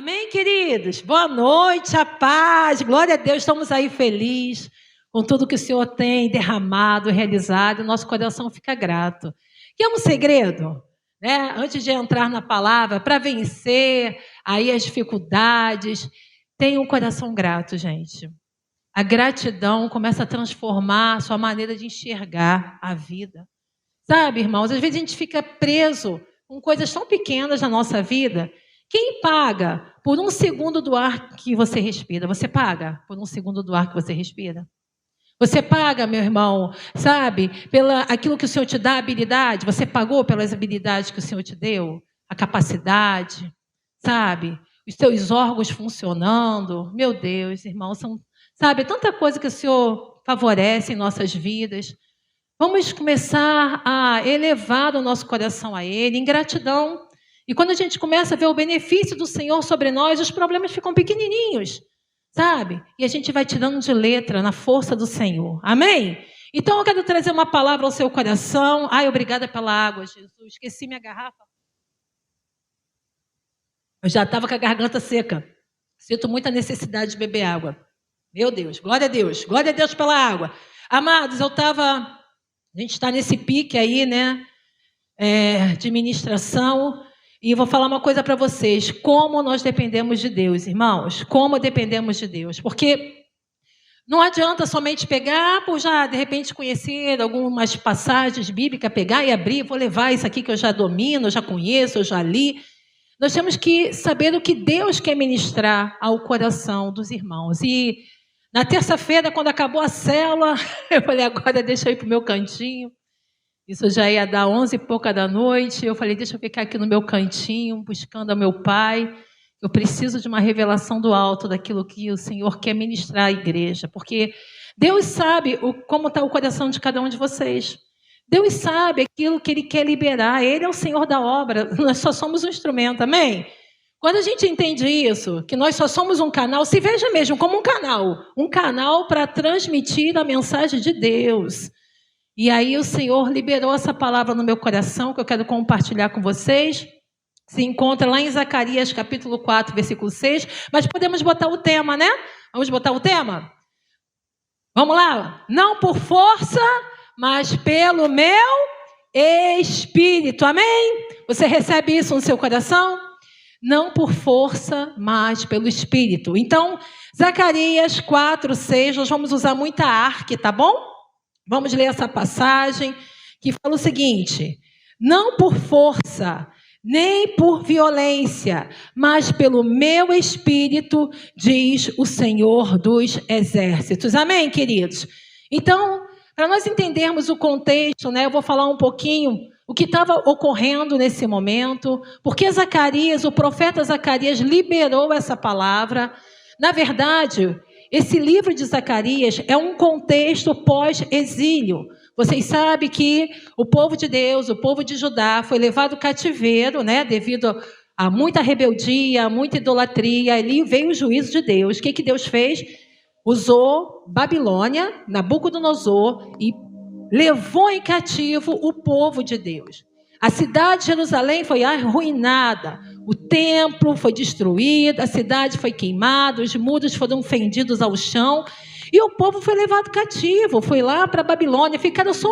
Amém, queridos? Boa noite, a paz, glória a Deus, estamos aí felizes com tudo que o Senhor tem derramado, realizado, e nosso coração fica grato. Que é um segredo, né? Antes de entrar na palavra, para vencer aí as dificuldades, tenha um coração grato, gente. A gratidão começa a transformar a sua maneira de enxergar a vida. Sabe, irmãos, às vezes a gente fica preso com coisas tão pequenas na nossa vida. Quem paga por um segundo do ar que você respira? Você paga por um segundo do ar que você respira? Você paga, meu irmão, sabe, pela aquilo que o Senhor te dá, habilidade? Você pagou pelas habilidades que o Senhor te deu? A capacidade, sabe? Os seus órgãos funcionando. Meu Deus, irmão, sabe, tanta coisa que o Senhor favorece em nossas vidas. Vamos começar a elevar o nosso coração a Ele, em gratidão. E quando a gente começa a ver o benefício do Senhor sobre nós, os problemas ficam pequenininhos, sabe? E a gente vai tirando de letra na força do Senhor. Amém? Então eu quero trazer uma palavra ao seu coração. Ai, obrigada pela água, Jesus. Esqueci minha garrafa. Eu já estava com a garganta seca. Sinto muita necessidade de beber água. Meu Deus, glória a Deus. Glória a Deus pela água. Amados, a gente está nesse pique aí, né? De ministração. E eu vou falar uma coisa para vocês, como nós dependemos de Deus, irmãos, como dependemos de Deus, porque não adianta somente pegar, por já de repente conhecer algumas passagens bíblicas, pegar e abrir, vou levar isso aqui que eu já domino, eu já conheço, eu já li. Nós temos que saber o que Deus quer ministrar ao coração dos irmãos. E na terça-feira, quando acabou a célula, eu falei, agora deixa eu ir para o meu cantinho. Isso já ia dar 11 e pouca da noite. Eu falei, deixa eu ficar aqui no meu cantinho, buscando ao meu Pai. Eu preciso de uma revelação do alto daquilo que o Senhor quer ministrar à igreja. Porque Deus sabe como está o coração de cada um de vocês. Deus sabe aquilo que Ele quer liberar. Ele é o Senhor da obra. Nós só somos um instrumento, amém? Quando a gente entende isso, que nós só somos um canal, se veja mesmo como um canal para transmitir a mensagem de Deus. E aí o Senhor liberou essa palavra no meu coração, que eu quero compartilhar com vocês. Se encontra lá em Zacarias, capítulo 4, versículo 6. Mas podemos botar o tema, né? Vamos botar o tema? Vamos lá? Não por força, mas pelo meu Espírito. Amém? Você recebe isso no seu coração? Não por força, mas pelo Espírito. Então, Zacarias 4, 6, nós vamos usar muita arque, tá bom? Vamos ler essa passagem que fala o seguinte: não por força, nem por violência, mas pelo meu Espírito, diz o Senhor dos Exércitos. Amém, queridos? Então, para nós entendermos o contexto, né, eu vou falar um pouquinho o que estava ocorrendo nesse momento, porque Zacarias, o profeta Zacarias, liberou essa palavra. Na verdade, esse livro de Zacarias é um contexto pós-exílio. Vocês sabem que o povo de Deus, o povo de Judá, foi levado cativeiro, né, devido a muita rebeldia, a muita idolatria. Ali veio o juízo de Deus. O que Deus fez? Usou Babilônia, Nabucodonosor, e levou em cativo o povo de Deus. A cidade de Jerusalém foi arruinada, o templo foi destruído, a cidade foi queimada, os muros foram fendidos ao chão e o povo foi levado cativo, foi lá para a Babilônia. Ficaram só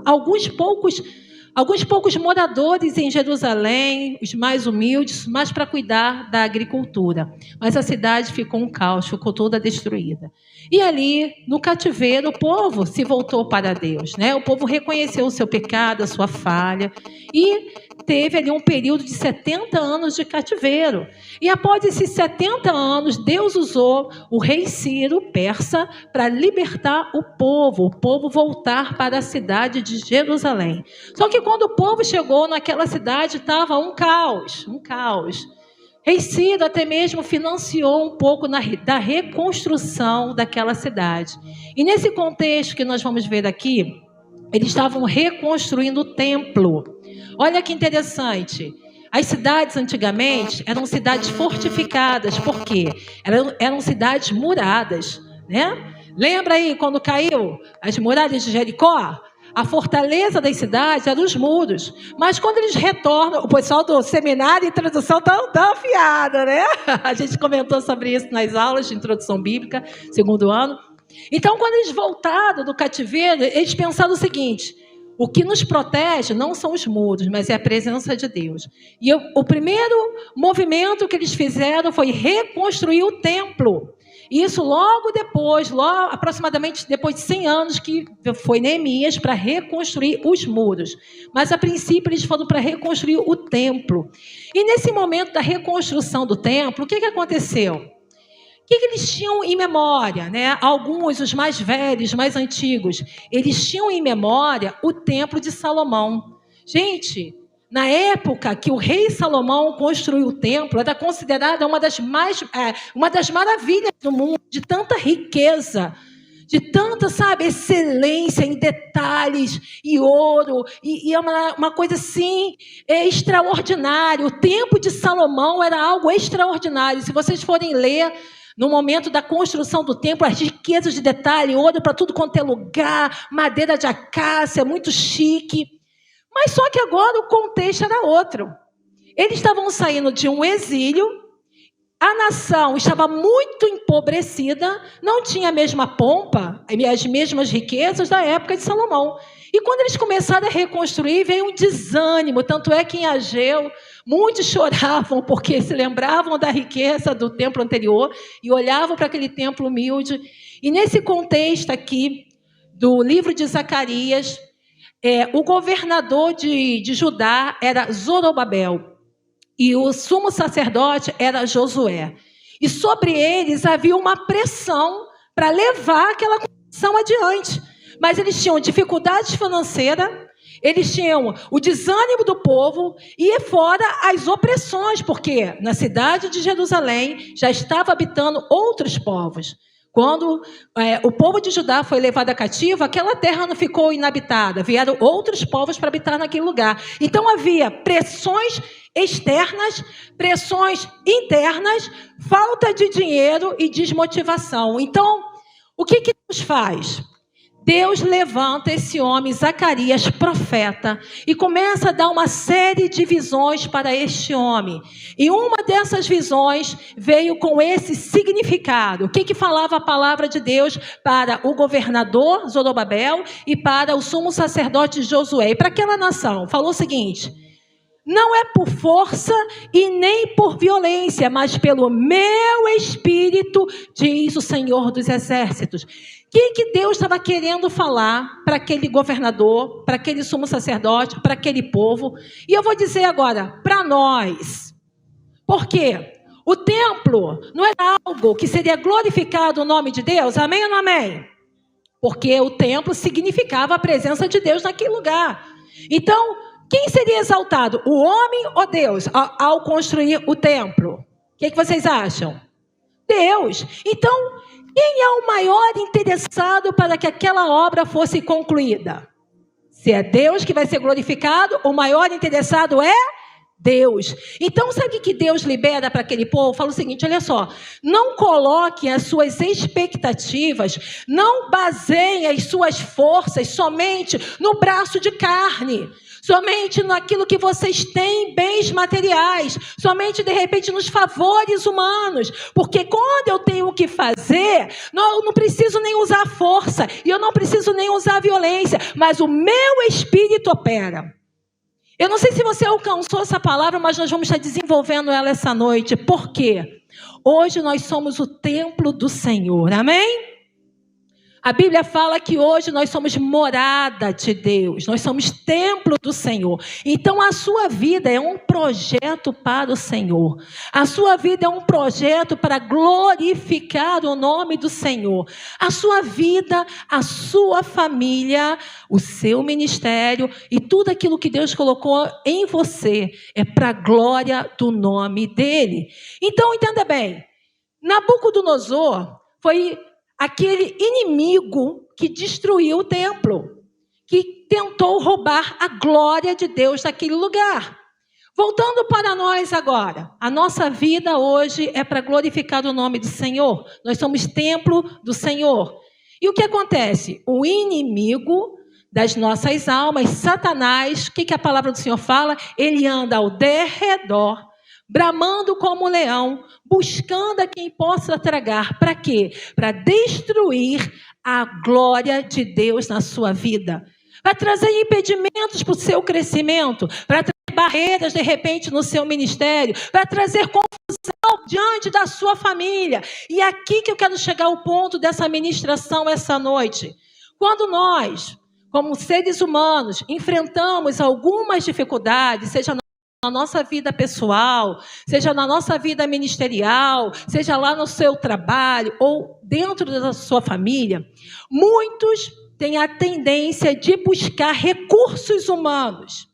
alguns poucos moradores em Jerusalém, os mais humildes, mas para cuidar da agricultura. Mas a cidade ficou um caos, ficou toda destruída. E ali, no cativeiro, o povo se voltou para Deus, né? O povo reconheceu o seu pecado, a sua falha, e teve ali um período de 70 anos de cativeiro. E após esses 70 anos, Deus usou o rei Ciro, persa, para libertar o povo voltar para a cidade de Jerusalém. Só que quando o povo chegou naquela cidade, estava um caos. Rei Ciro até mesmo financiou um pouco da reconstrução daquela cidade. E nesse contexto que nós vamos ver aqui, eles estavam reconstruindo o templo. Olha que interessante. As cidades antigamente eram cidades fortificadas. Por quê? Eram cidades muradas, né? Lembra aí quando caiu as muralhas de Jericó? A fortaleza das cidades eram os muros. Mas quando eles retornam, o pessoal do seminário de tradução está afiado, né? A gente comentou sobre isso nas aulas de introdução bíblica, segundo ano. Então, quando eles voltaram do cativeiro, eles pensaram o seguinte: o que nos protege não são os muros, mas é a presença de Deus. E o primeiro movimento que eles fizeram foi reconstruir o templo. Isso logo depois, aproximadamente depois de 100 anos, que foi Neemias para reconstruir os muros. Mas, a princípio, eles foram para reconstruir o templo. E nesse momento da reconstrução do templo, o que aconteceu? O que eles tinham em memória, né? Alguns, os mais velhos, mais antigos, eles tinham em memória o templo de Salomão. Gente, na época que o rei Salomão construiu o templo, era considerada uma das maravilhas do mundo, de tanta riqueza, de tanta, excelência em detalhes e ouro, e é uma coisa assim, extraordinária. O templo de Salomão era algo extraordinário. Se vocês forem ler, no momento da construção do templo, as riquezas de detalhe, ouro para tudo quanto é lugar, madeira de acácia, muito chique. Mas só que agora o contexto era outro. Eles estavam saindo de um exílio, a nação estava muito empobrecida, não tinha a mesma pompa, as mesmas riquezas da época de Salomão. E quando eles começaram a reconstruir, veio um desânimo, tanto é que em Ageu, muitos choravam porque se lembravam da riqueza do templo anterior e olhavam para aquele templo humilde. E nesse contexto aqui, do livro de Zacarias, o governador de Judá era Zorobabel e o sumo sacerdote era Josué. E sobre eles havia uma pressão para levar aquela construção adiante. Mas eles tinham dificuldades financeiras, eles tinham o desânimo do povo e fora as opressões, porque na cidade de Jerusalém já estava habitando outros povos. Quando o povo de Judá foi levado a cativo, aquela terra não ficou inabitada, vieram outros povos para habitar naquele lugar. Então havia pressões externas, pressões internas, falta de dinheiro e desmotivação. Então, o que Deus faz? Deus levanta esse homem, Zacarias, profeta, e começa a dar uma série de visões para este homem. E uma dessas visões veio com esse significado. O que falava a palavra de Deus para o governador Zorobabel e para o sumo sacerdote Josué? E para aquela nação, falou o seguinte: não é por força e nem por violência, mas pelo meu espírito, diz o Senhor dos Exércitos. O que Deus estava querendo falar para aquele governador, para aquele sumo sacerdote, para aquele povo? E eu vou dizer agora, para nós. Por quê? O templo não era algo que seria glorificado o nome de Deus? Amém ou não amém? Porque o templo significava a presença de Deus naquele lugar. Então, quem seria exaltado? O homem ou Deus ao construir o templo? O que vocês acham? Deus. Então, quem é o maior interessado para que aquela obra fosse concluída? Se é Deus que vai ser glorificado, o maior interessado é Deus. Então, sabe o que Deus libera para aquele povo? Fala o seguinte, olha só, não coloque as suas expectativas, não baseiem as suas forças somente no braço de carne, somente naquilo que vocês têm, bens materiais, somente de repente nos favores humanos, porque quando eu tenho o que fazer, eu não preciso nem usar força, e eu não preciso nem usar violência, mas o meu espírito opera. Eu não sei se você alcançou essa palavra, mas nós vamos estar desenvolvendo ela essa noite. Por quê? Hoje nós somos o templo do Senhor, amém? A Bíblia fala que hoje nós somos morada de Deus, nós somos templo do Senhor. Então a sua vida é um projeto para o Senhor. A sua vida é um projeto para glorificar o nome do Senhor. A sua vida, a sua família, o seu ministério e tudo aquilo que Deus colocou em você é para a glória do nome dele. Então entenda bem, Nabucodonosor foi aquele inimigo que destruiu o templo, que tentou roubar a glória de Deus daquele lugar. Voltando para nós agora, a nossa vida hoje é para glorificar o nome do Senhor. Nós somos templo do Senhor. E o que acontece? O inimigo das nossas almas, Satanás, o que a palavra do Senhor fala? Ele anda ao derredor, bramando como um leão, buscando a quem possa tragar. Para quê? Para destruir a glória de Deus na sua vida. Para trazer impedimentos para o seu crescimento, para trazer barreiras, de repente, no seu ministério, para trazer confusão diante da sua família. E aqui que eu quero chegar ao ponto dessa ministração essa noite. Quando nós, como seres humanos, enfrentamos algumas dificuldades, seja na nossa vida pessoal, seja na nossa vida ministerial, seja lá no seu trabalho ou dentro da sua família, muitos têm a tendência de buscar recursos humanos.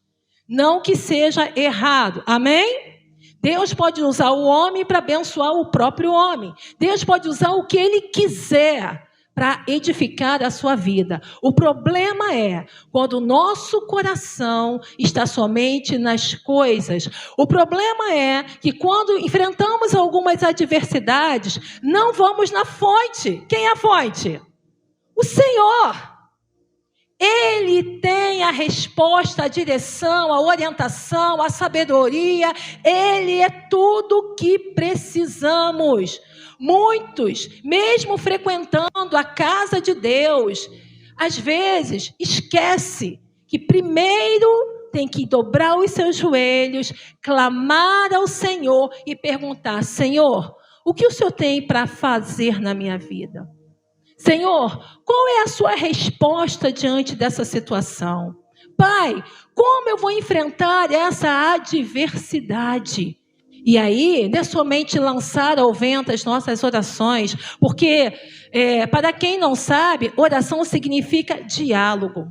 Não que seja errado, amém? Deus pode usar o homem para abençoar o próprio homem. Deus pode usar o que Ele quiser para edificar a sua vida. O problema é quando o nosso coração está somente nas coisas. O problema é que quando enfrentamos algumas adversidades, não vamos na fonte. Quem é a fonte? O Senhor. Ele tem a resposta, a direção, a orientação, a sabedoria. Ele é tudo o que precisamos. Muitos, mesmo frequentando a casa de Deus, às vezes esquece que primeiro tem que dobrar os seus joelhos, clamar ao Senhor e perguntar: Senhor, o que o Senhor tem para fazer na minha vida? Senhor, qual é a sua resposta diante dessa situação? Pai, como eu vou enfrentar essa adversidade? E aí, não é somente lançar ao vento as nossas orações, porque, para quem não sabe, oração significa diálogo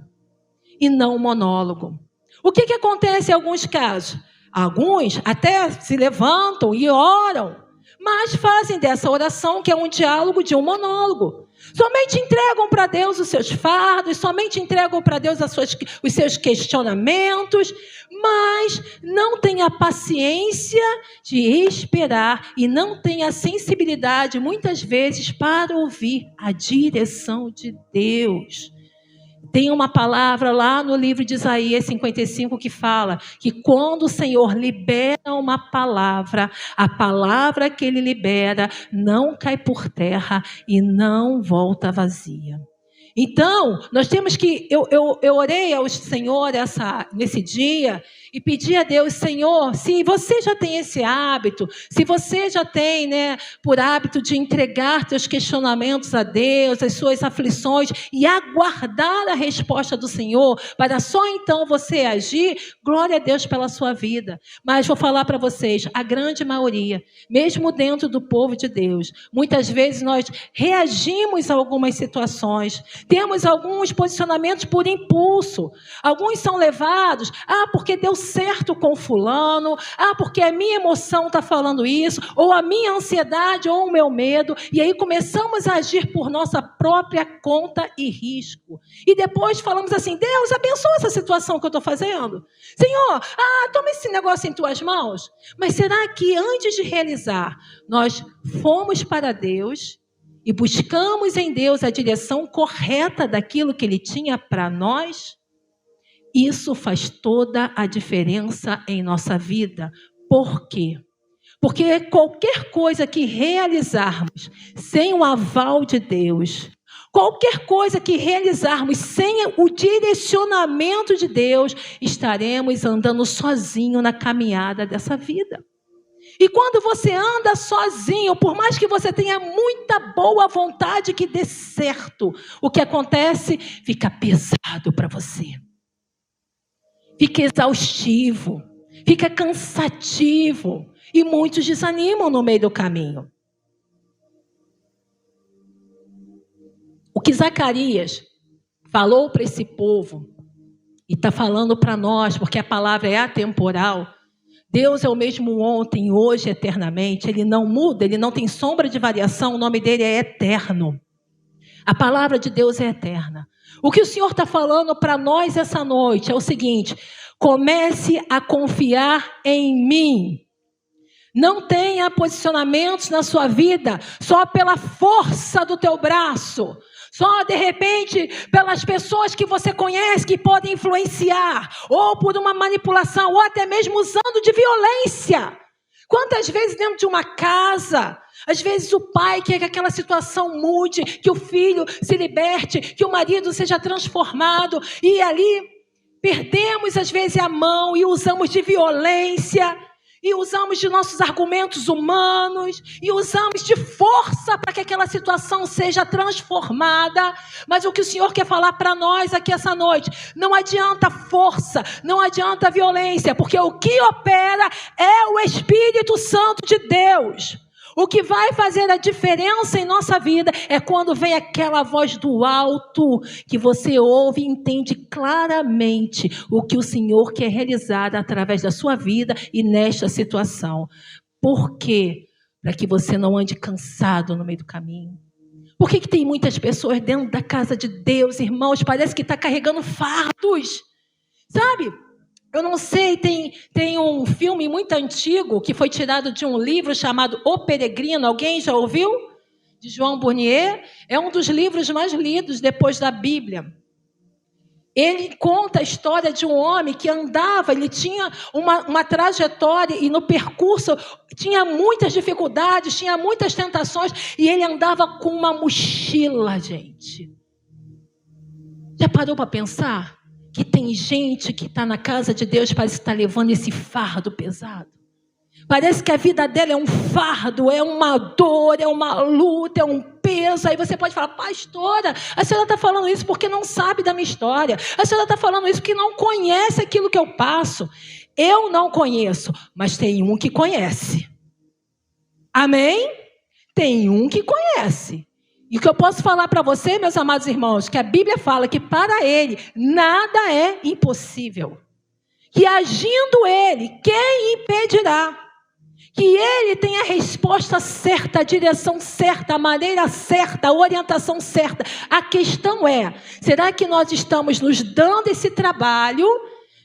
e não monólogo. O que acontece em alguns casos? Alguns até se levantam e oram, mas fazem dessa oração, que é um diálogo, de um monólogo. Somente entregam para Deus os seus fardos, somente entregam para Deus os seus questionamentos, mas não têm a paciência de esperar e não têm a sensibilidade, muitas vezes, para ouvir a direção de Deus. Tem uma palavra lá no livro de Isaías 55 que fala que quando o Senhor libera uma palavra, a palavra que Ele libera não cai por terra e não volta vazia. Então, nós temos que... Eu orei ao Senhor nesse dia e pedi a Deus: Senhor, se você já tem esse hábito, se você já tem, por hábito de entregar teus questionamentos a Deus, as suas aflições e aguardar a resposta do Senhor, para só então você agir, glória a Deus pela sua vida. Mas vou falar para vocês, a grande maioria, mesmo dentro do povo de Deus, muitas vezes nós reagimos a algumas situações, temos alguns posicionamentos por impulso, alguns são levados, porque deu certo com fulano, porque a minha emoção está falando isso, ou a minha ansiedade, ou o meu medo, e aí começamos a agir por nossa própria conta e risco. E depois falamos assim: Deus, abençoa essa situação que eu estou fazendo. Senhor, toma esse negócio em tuas mãos. Mas será que antes de realizar, nós fomos para Deus e buscamos em Deus a direção correta daquilo que Ele tinha para nós? Isso faz toda a diferença em nossa vida. Por quê? Porque qualquer coisa que realizarmos sem o aval de Deus, qualquer coisa que realizarmos sem o direcionamento de Deus, estaremos andando sozinho na caminhada dessa vida. E quando você anda sozinho, por mais que você tenha muita boa vontade que dê certo, o que acontece? Fica pesado para você. Fica exaustivo, fica cansativo, e muitos desanimam no meio do caminho. O que Zacarias falou para esse povo, e está falando para nós, porque a palavra é atemporal. Deus é o mesmo ontem, hoje, eternamente. Ele não muda, Ele não tem sombra de variação, o nome dEle é eterno. A palavra de Deus é eterna. O que o Senhor está falando para nós essa noite é o seguinte: comece a confiar em mim. Não tenha posicionamentos na sua vida só pela força do teu braço, Só de repente pelas pessoas que você conhece que podem influenciar, ou por uma manipulação, ou até mesmo usando de violência. Quantas vezes dentro de uma casa, às vezes o pai quer que aquela situação mude, que o filho se liberte, que o marido seja transformado, e ali perdemos às vezes a mão e usamos de violência, e usamos de nossos argumentos humanos, e usamos de força para que aquela situação seja transformada. Mas o que o Senhor quer falar para nós aqui essa noite, não adianta força, não adianta violência, porque o que opera é o Espírito Santo de Deus. O que vai fazer a diferença em nossa vida é quando vem aquela voz do alto, que você ouve e entende claramente o que o Senhor quer realizar através da sua vida e nesta situação. Por quê? Para que você não ande cansado no meio do caminho. Por que tem muitas pessoas dentro da casa de Deus, irmãos, parece que está carregando fardos, sabe? Eu não sei, tem um filme muito antigo que foi tirado de um livro chamado O Peregrino. Alguém já ouviu? De João Burnier. É um dos livros mais lidos depois da Bíblia. Ele conta a história de um homem que andava, ele tinha uma trajetória e no percurso tinha muitas dificuldades, tinha muitas tentações e ele andava com uma mochila, gente. Já parou para pensar? Que tem gente que está na casa de Deus, parece que está levando esse fardo pesado. Parece que a vida dela é um fardo, é uma dor, é uma luta, é um peso. Aí você pode falar, pastora, a senhora está falando isso porque não sabe da minha história. A senhora está falando isso porque não conhece aquilo que eu passo. Eu não conheço, mas tem um que conhece. Amém? Tem um que conhece. E o que eu posso falar para você, meus amados irmãos, que a Bíblia fala que para ele nada é impossível. Que agindo ele, quem impedirá? Que ele tem a resposta certa, a direção certa, a maneira certa, a orientação certa. A questão é, será que nós estamos nos dando esse trabalho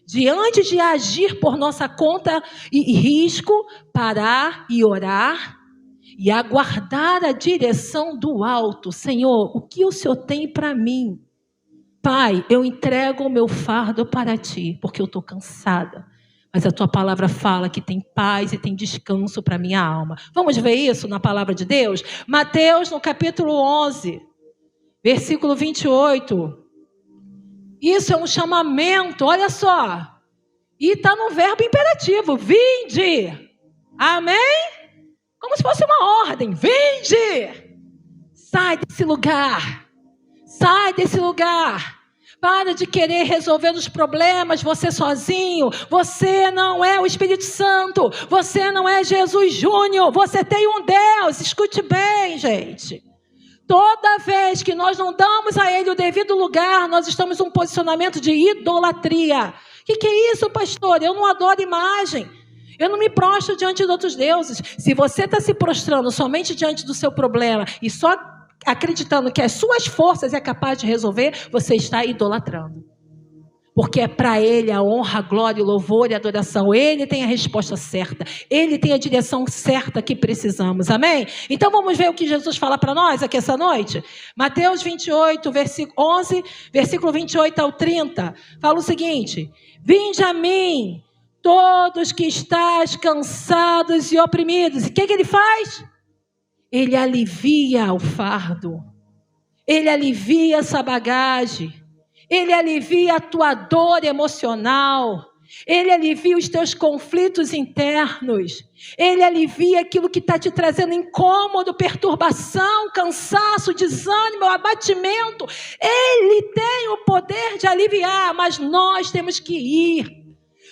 de antes de agir por nossa conta e risco, parar e orar? E aguardar a direção do alto. Senhor, o que o Senhor tem para mim? Pai, eu entrego o meu fardo para ti, porque eu estou cansada. Mas a tua palavra fala que tem paz e tem descanso para minha alma. Vamos ver isso na palavra de Deus? Mateus, no capítulo 11, versículo 28. Isso é um chamamento, olha só. E está no verbo imperativo, vinde. Amém? Como se fosse uma ordem, vinde, sai desse lugar, sai desse lugar, para de querer resolver os problemas você sozinho, você não é o Espírito Santo, você não é Jesus Júnior, você tem um Deus, escute bem, gente. Toda vez que nós não damos a Ele o devido lugar, nós estamos em um posicionamento de idolatria. O que é isso, pastor? Eu não adoro imagem. Eu não me prostro diante de outros deuses. Se você está se prostrando somente diante do seu problema e só acreditando que as suas forças é capaz de resolver, você está idolatrando. Porque é para Ele a honra, a glória, o louvor e a adoração. Ele tem a resposta certa. Ele tem a direção certa que precisamos. Amém? Então vamos ver o que Jesus fala para nós aqui essa noite. Mateus 28, versículo 11, versículo 28 ao 30. Fala o seguinte: vinde a mim, todos que estáis cansados e oprimidos. E o que ele faz? Ele alivia o fardo. Ele alivia essa bagagem. Ele alivia a tua dor emocional. Ele alivia os teus conflitos internos. Ele alivia aquilo que está te trazendo incômodo, perturbação, cansaço, desânimo, abatimento. Ele tem o poder de aliviar, mas nós temos que ir.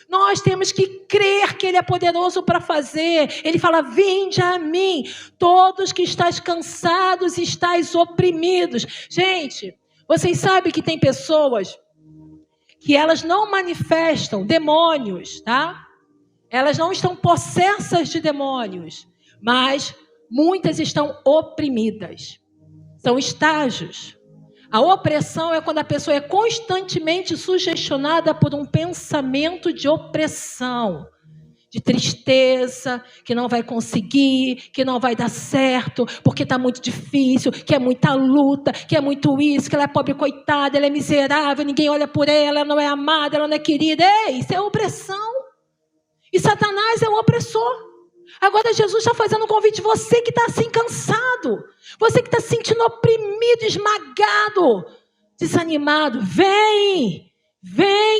Nós temos que crer que Ele é poderoso para fazer. Ele fala, vinde a mim, todos que estáis cansados e estáis oprimidos. Gente, vocês sabem que tem pessoas que elas não manifestam demônios, tá? Elas não estão possessas de demônios, mas muitas estão oprimidas. São estágios. A opressão é quando a pessoa é constantemente sugestionada por um pensamento de opressão. de tristeza, que não vai conseguir, que não vai dar certo, porque está muito difícil, que é muita luta, que é muito isso, que ela é pobre coitada, ela é miserável, ninguém olha por ela não é amada, ela não é querida. Ei, isso é opressão. E Satanás é um opressor. Agora Jesus está fazendo um convite, você que está assim cansado, você que está se sentindo oprimido, esmagado, desanimado, vem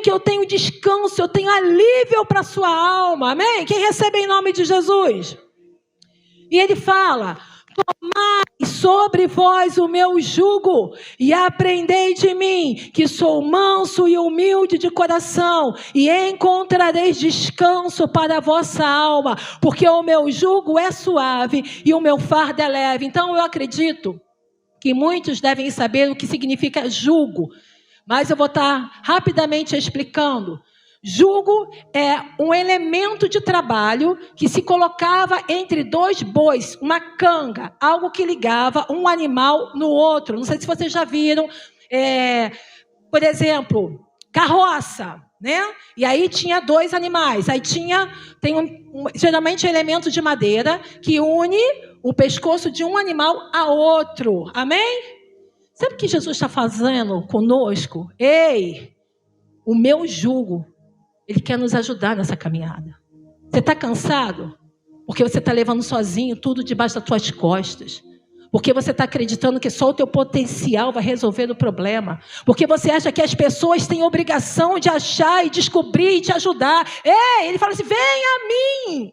que eu tenho descanso, eu tenho alívio para a sua alma, amém? Quem recebe em nome de Jesus? E ele fala, tomai sobre vós o meu jugo e aprendei de mim, que sou manso e humilde de coração, e encontrareis descanso para a vossa alma, porque o meu jugo é suave e o meu fardo é leve. Então eu acredito que muitos devem saber o que significa jugo, mas eu vou estar rapidamente explicando. Jugo é um elemento de trabalho que se colocava entre dois bois, uma canga, algo que ligava um animal no outro. Não sei se vocês já viram, por exemplo, carroça, né? E aí tinha dois animais. Aí geralmente elemento de madeira que une o pescoço de um animal a outro. Amém? Sabe o que Jesus está fazendo conosco? Ei, o meu jugo, ele quer nos ajudar nessa caminhada. Você está cansado? Porque você está levando sozinho tudo debaixo das suas costas. Porque você está acreditando que só o teu potencial vai resolver o problema. Porque você acha que as pessoas têm obrigação de achar e descobrir e te ajudar. Ei, ele fala assim, vem a mim.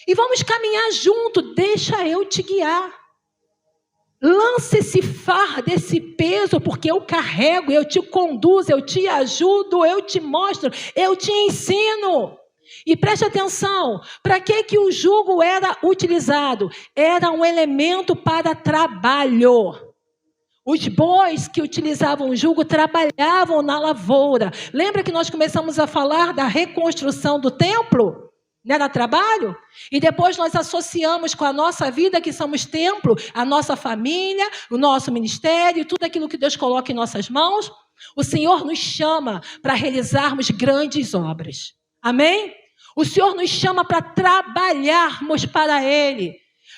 E vamos caminhar junto, deixa eu te guiar. Lance esse fardo, esse peso, porque eu carrego, eu te conduzo, eu te ajudo, eu te mostro, eu te ensino. E preste atenção, para que o jugo era utilizado? Era um elemento para trabalho. Os bois que utilizavam o jugo trabalhavam na lavoura. Lembra que nós começamos a falar da reconstrução do templo? Não era trabalho? E depois nós associamos com a nossa vida, que somos templo, a nossa família, o nosso ministério, tudo aquilo que Deus coloca em nossas mãos. O Senhor nos chama para realizarmos grandes obras. Amém? O Senhor nos chama para trabalharmos para Ele,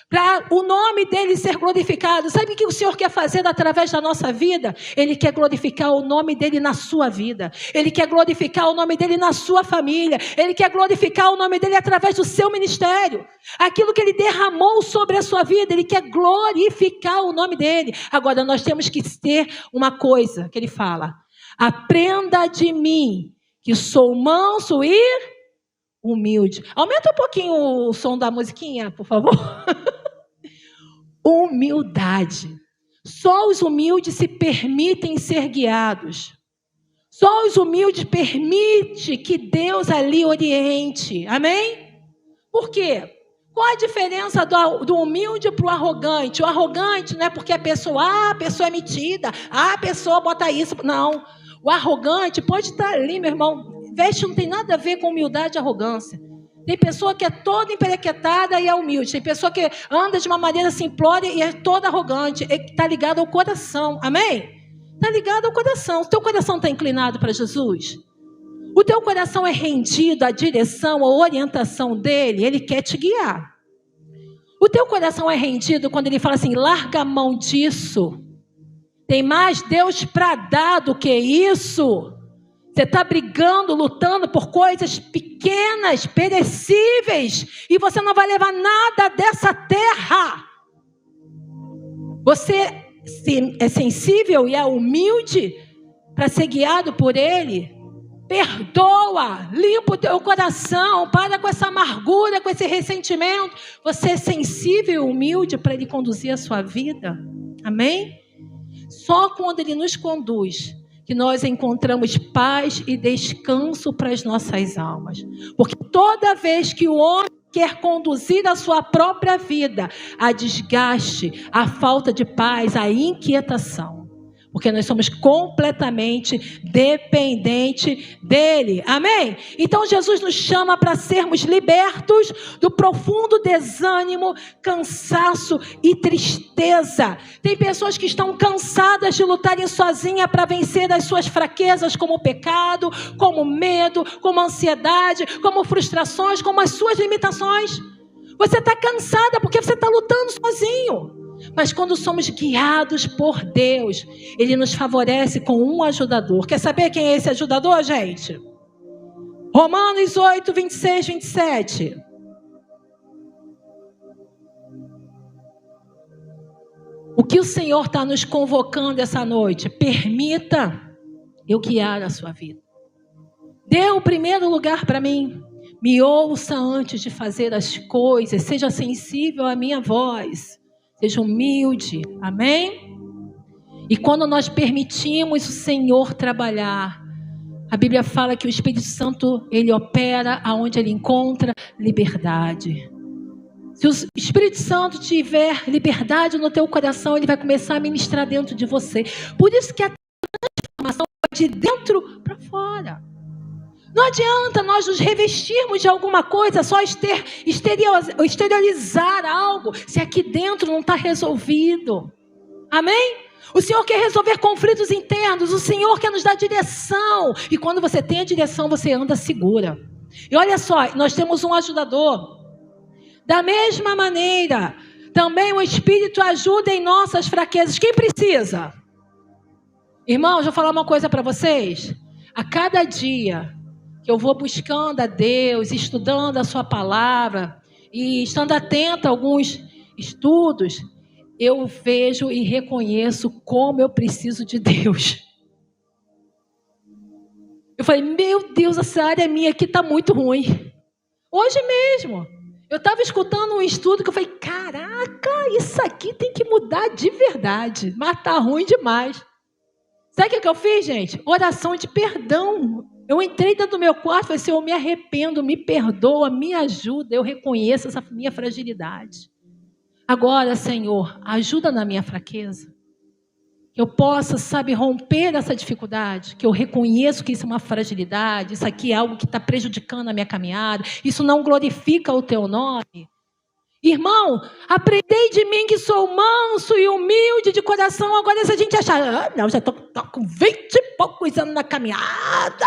para o nome dEle ser glorificado. Sabe o que o Senhor quer fazer através da nossa vida? Ele quer glorificar o nome dEle na sua vida. Ele quer glorificar o nome dEle na sua família. Ele quer glorificar o nome dEle através do seu ministério. Aquilo que Ele derramou sobre a sua vida, Ele quer glorificar o nome dEle. Agora, nós temos que ter uma coisa que Ele fala. Aprenda de mim, que sou manso e humilde. Aumenta um pouquinho o som da musiquinha, por favor. Humildade. Só os humildes se permitem ser guiados. Só os humildes permitem que Deus ali oriente. Amém? Por quê? Qual a diferença do humilde para o arrogante? O arrogante não é porque a pessoa é metida, a pessoa bota isso. Não. O arrogante pode estar ali, meu irmão. Veste não tem nada a ver com humildade e arrogância. Tem pessoa que é toda emperequetada e é humilde. Tem pessoa que anda de uma maneira simplória e é toda arrogante. Está ligado ao coração. Amém? Está ligado ao coração. O teu coração está inclinado para Jesus? O teu coração é rendido à direção, à orientação dEle? Ele quer te guiar. O teu coração é rendido quando Ele fala assim, larga a mão disso. Tem mais Deus para dar do que isso. Você está brigando, lutando por coisas pequenas, perecíveis, e você não vai levar nada dessa terra. Você é sensível e é humilde para ser guiado por Ele? Perdoa, limpa o teu coração, para com essa amargura, com esse ressentimento. Você é sensível e humilde para Ele conduzir a sua vida? Amém? Só quando Ele nos conduz que nós encontramos paz e descanso para as nossas almas. Porque toda vez que o homem quer conduzir a sua própria vida, a desgaste, a falta de paz, a inquietação. Porque nós somos completamente dependentes dele. Amém? Então Jesus nos chama para sermos libertos do profundo desânimo, cansaço e tristeza. Tem pessoas que estão cansadas de lutarem sozinhas para vencer as suas fraquezas, como o pecado, como o medo, como a ansiedade, como frustrações, como as suas limitações. Você está cansada porque você está lutando sozinho. Mas quando somos guiados por Deus, Ele nos favorece com um ajudador. Quer saber quem é esse ajudador, gente? Romanos 8, 26, 27. O que o Senhor está nos convocando essa noite? Permita eu guiar a sua vida. Dê o primeiro lugar para mim. Me ouça antes de fazer as coisas. Seja sensível à minha voz. Seja humilde, amém? E quando nós permitimos o Senhor trabalhar, a Bíblia fala que o Espírito Santo, ele opera aonde ele encontra liberdade. Se o Espírito Santo tiver liberdade no teu coração, ele vai começar a ministrar dentro de você. Por isso que a transformação é de dentro para fora. Não adianta nós nos revestirmos de alguma coisa, só exteriorizar algo, se aqui dentro não está resolvido. Amém? O Senhor quer resolver conflitos internos, o Senhor quer nos dar direção. E quando você tem a direção, você anda segura. E olha só, nós temos um ajudador. Da mesma maneira, também o Espírito ajuda em nossas fraquezas. Quem precisa? Irmãos, vou falar uma coisa para vocês. A cada dia que eu vou buscando a Deus, estudando a sua palavra e estando atento a alguns estudos, eu vejo e reconheço como eu preciso de Deus. Eu falei, meu Deus, essa área minha aqui está muito ruim. Hoje mesmo, eu estava escutando um estudo que eu falei, caraca, isso aqui tem que mudar de verdade, mas está ruim demais. Sabe o que eu fiz, gente? Oração de perdão. Eu entrei dentro do meu quarto e falei, Senhor, eu me arrependo, me perdoa, me ajuda, eu reconheço essa minha fragilidade. Agora, Senhor, ajuda na minha fraqueza. Que eu possa, romper essa dificuldade, que eu reconheço que isso é uma fragilidade, isso aqui é algo que está prejudicando a minha caminhada, isso não glorifica o teu nome. Irmão, aprendei de mim que sou manso e humilde de coração. Agora, se a gente achar, não, já estou com 20 e poucos anos na caminhada,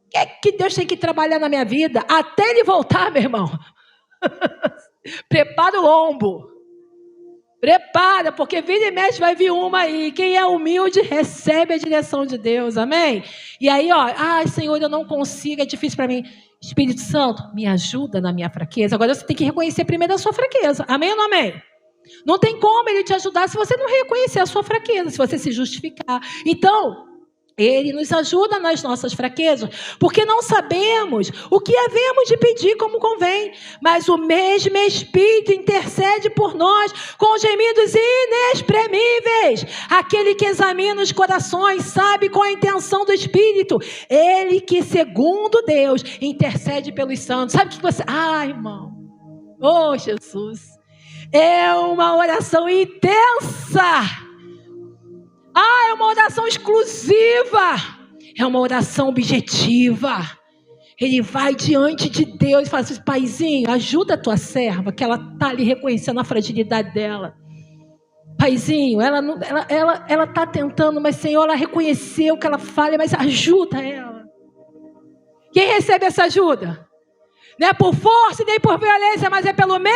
o que é que Deus tem que trabalhar na minha vida? Até ele voltar, meu irmão. Prepara o lombo. Prepara, porque vira e mexe vai vir uma aí. Quem é humilde recebe a direção de Deus, amém? E aí, Senhor, eu não consigo, é difícil para mim. Espírito Santo, me ajuda na minha fraqueza. Agora você tem que reconhecer primeiro a sua fraqueza, amém ou não amém? Não tem como ele te ajudar se você não reconhecer a sua fraqueza, se você se justificar. Então, ele nos ajuda nas nossas fraquezas, porque não sabemos o que havemos de pedir como convém, mas o mesmo Espírito intercede por nós com gemidos inexprimíveis. Aquele que examina os corações sabe qual a intenção do Espírito. Ele que, segundo Deus, intercede pelos santos. Sabe o que você... irmão, Jesus, é uma oração intensa. É uma oração exclusiva. É uma oração objetiva. Ele vai diante de Deus e fala assim, paizinho, ajuda a tua serva, que ela está ali reconhecendo a fragilidade dela. Paizinho, ela está tentando, mas Senhor, ela reconheceu que ela falha, mas ajuda ela. Quem recebe essa ajuda? Não é por força nem por violência, mas é pelo meu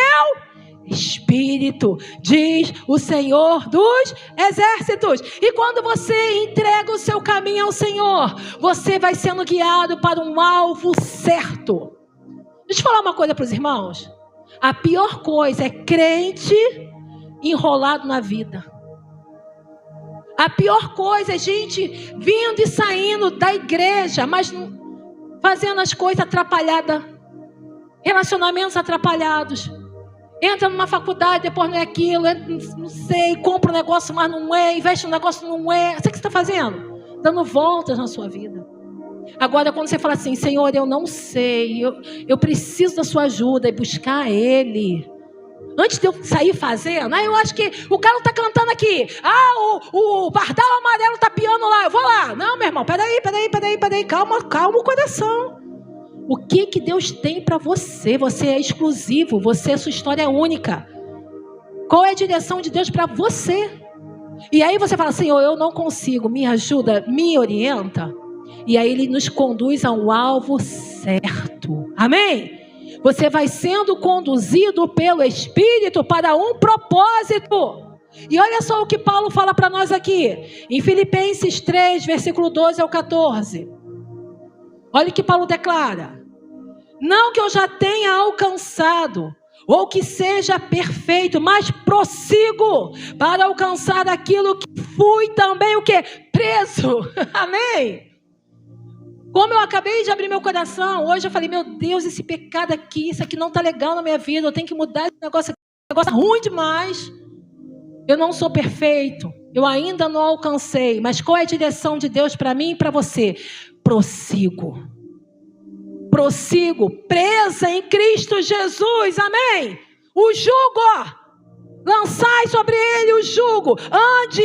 Espírito, diz o Senhor dos exércitos. E quando você entrega o seu caminho ao Senhor, você vai sendo guiado para um alvo certo. Deixa eu falar uma coisa para os irmãos. A pior coisa é crente enrolado na vida. A pior coisa é gente vindo e saindo da igreja, mas fazendo as coisas atrapalhadas, relacionamentos atrapalhados. Entra numa faculdade, depois não é aquilo, não sei, compra um negócio, mas não é, investe um negócio, não é. Sabe o que você está fazendo? Dando voltas na sua vida. Agora, quando você fala assim, Senhor, eu não sei, eu preciso da sua ajuda, e buscar Ele. Antes de eu sair fazendo, eu acho que o cara está cantando aqui. O pardal amarelo está piando lá, eu vou lá. Não, meu irmão, peraí. Calma o coração. O que Deus tem para você? Você é exclusivo, sua história é única. Qual é a direção de Deus para você? E aí você fala, Senhor, eu não consigo, me ajuda, me orienta. E aí Ele nos conduz ao alvo certo. Amém? Você vai sendo conduzido pelo Espírito para um propósito. E olha só o que Paulo fala para nós aqui. Em Filipenses 3, versículo 12 ao 14. Olha o que Paulo declara. Não que eu já tenha alcançado, ou que seja perfeito, mas prossigo para alcançar aquilo que fui também o quê? Preso. Amém? Como eu acabei de abrir meu coração, hoje eu falei, meu Deus, esse pecado aqui, isso aqui não está legal na minha vida, eu tenho que mudar esse negócio aqui, esse negócio é ruim demais. Eu não sou perfeito, eu ainda não alcancei, mas qual é a direção de Deus para mim e para você? Prossigo, presa em Cristo Jesus, amém? O jugo, lançai sobre ele o jugo, ande,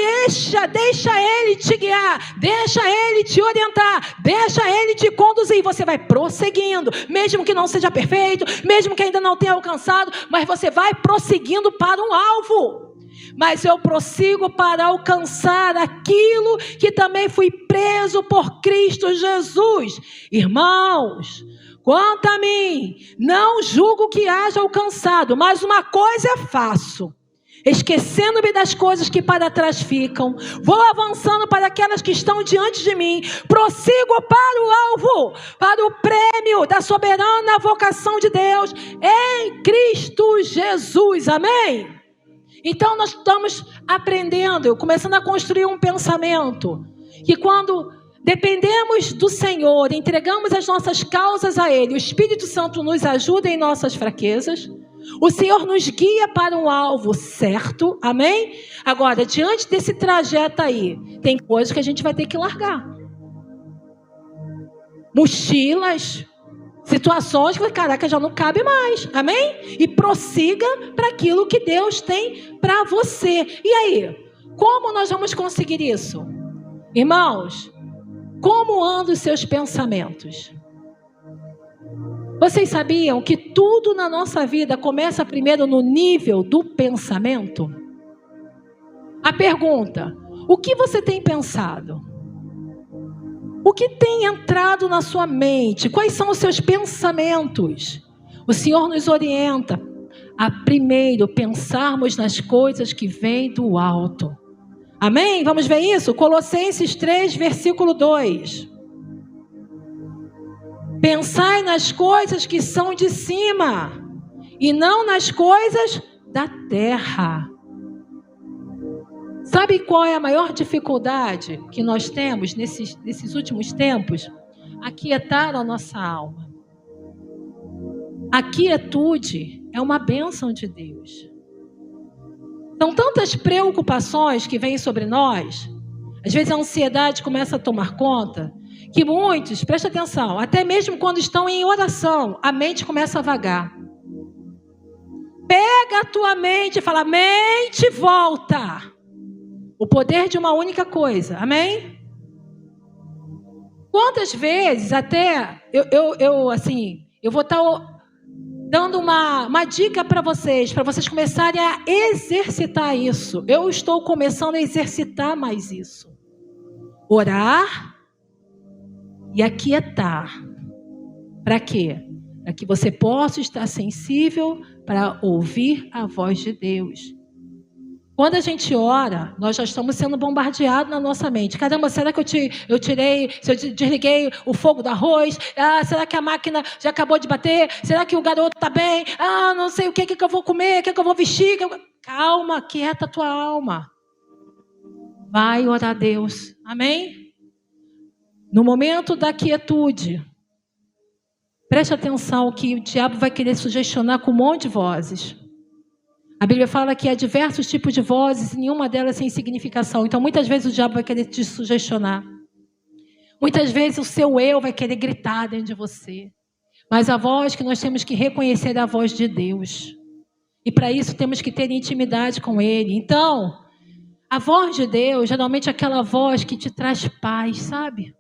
deixa ele te guiar, deixa ele te orientar, deixa ele te conduzir, você vai prosseguindo, mesmo que não seja perfeito, mesmo que ainda não tenha alcançado, mas você vai prosseguindo para um alvo. Mas eu prossigo para alcançar aquilo que também fui preso por Cristo Jesus. Irmãos, quanto a mim, não julgo que haja alcançado, mas uma coisa faço, esquecendo-me das coisas que para trás ficam, vou avançando para aquelas que estão diante de mim, prossigo para o alvo, para o prêmio da soberana vocação de Deus em Cristo Jesus, amém? Então nós estamos aprendendo, começando a construir um pensamento, que quando dependemos do Senhor, entregamos as nossas causas a Ele, o Espírito Santo nos ajuda em nossas fraquezas, o Senhor nos guia para um alvo certo, amém? Agora, diante desse trajeto aí, tem coisas que a gente vai ter que largar. Mochilas, situações que, caraca, já não cabe mais, amém? E prossiga para aquilo que Deus tem para você. E aí, como nós vamos conseguir isso? Irmãos, como andam os seus pensamentos? Vocês sabiam que tudo na nossa vida começa primeiro no nível do pensamento? A pergunta, o que você tem pensado? O que tem entrado na sua mente? Quais são os seus pensamentos? O Senhor nos orienta a primeiro pensarmos nas coisas que vêm do alto. Amém? Vamos ver isso? Colossenses 3, versículo 2. Pensai nas coisas que são de cima, e não nas coisas da terra. Sabe qual é a maior dificuldade que nós temos nesses últimos tempos? Aquietar a nossa alma. A quietude é uma bênção de Deus. São tantas preocupações que vêm sobre nós, às vezes a ansiedade começa a tomar conta, que muitos, presta atenção, até mesmo quando estão em oração, a mente começa a vagar. Pega a tua mente e fala, mente, volta. O poder de uma única coisa, amém? Quantas vezes até, eu vou estar dando uma dica para vocês começarem a exercitar isso. Eu estou começando a exercitar mais isso. Orar e aquietar. Para quê? Para que você possa estar sensível para ouvir a voz de Deus. Quando a gente ora, nós já estamos sendo bombardeados na nossa mente. Caramba, será que eu desliguei o fogo do arroz? Será que a máquina já acabou de bater? Será que o garoto está bem? Não sei o que eu vou comer, o que eu vou vestir. Calma, quieta a tua alma. Vai orar a Deus. Amém? No momento da quietude, preste atenção que o diabo vai querer sugestionar com um monte de vozes. A Bíblia fala que há diversos tipos de vozes e nenhuma delas sem significação. Então, muitas vezes o diabo vai querer te sugestionar. Muitas vezes o seu eu vai querer gritar dentro de você. Mas a voz que nós temos que reconhecer é a voz de Deus. E para isso temos que ter intimidade com Ele. Então, a voz de Deus, geralmente é aquela voz que te traz paz, sabe?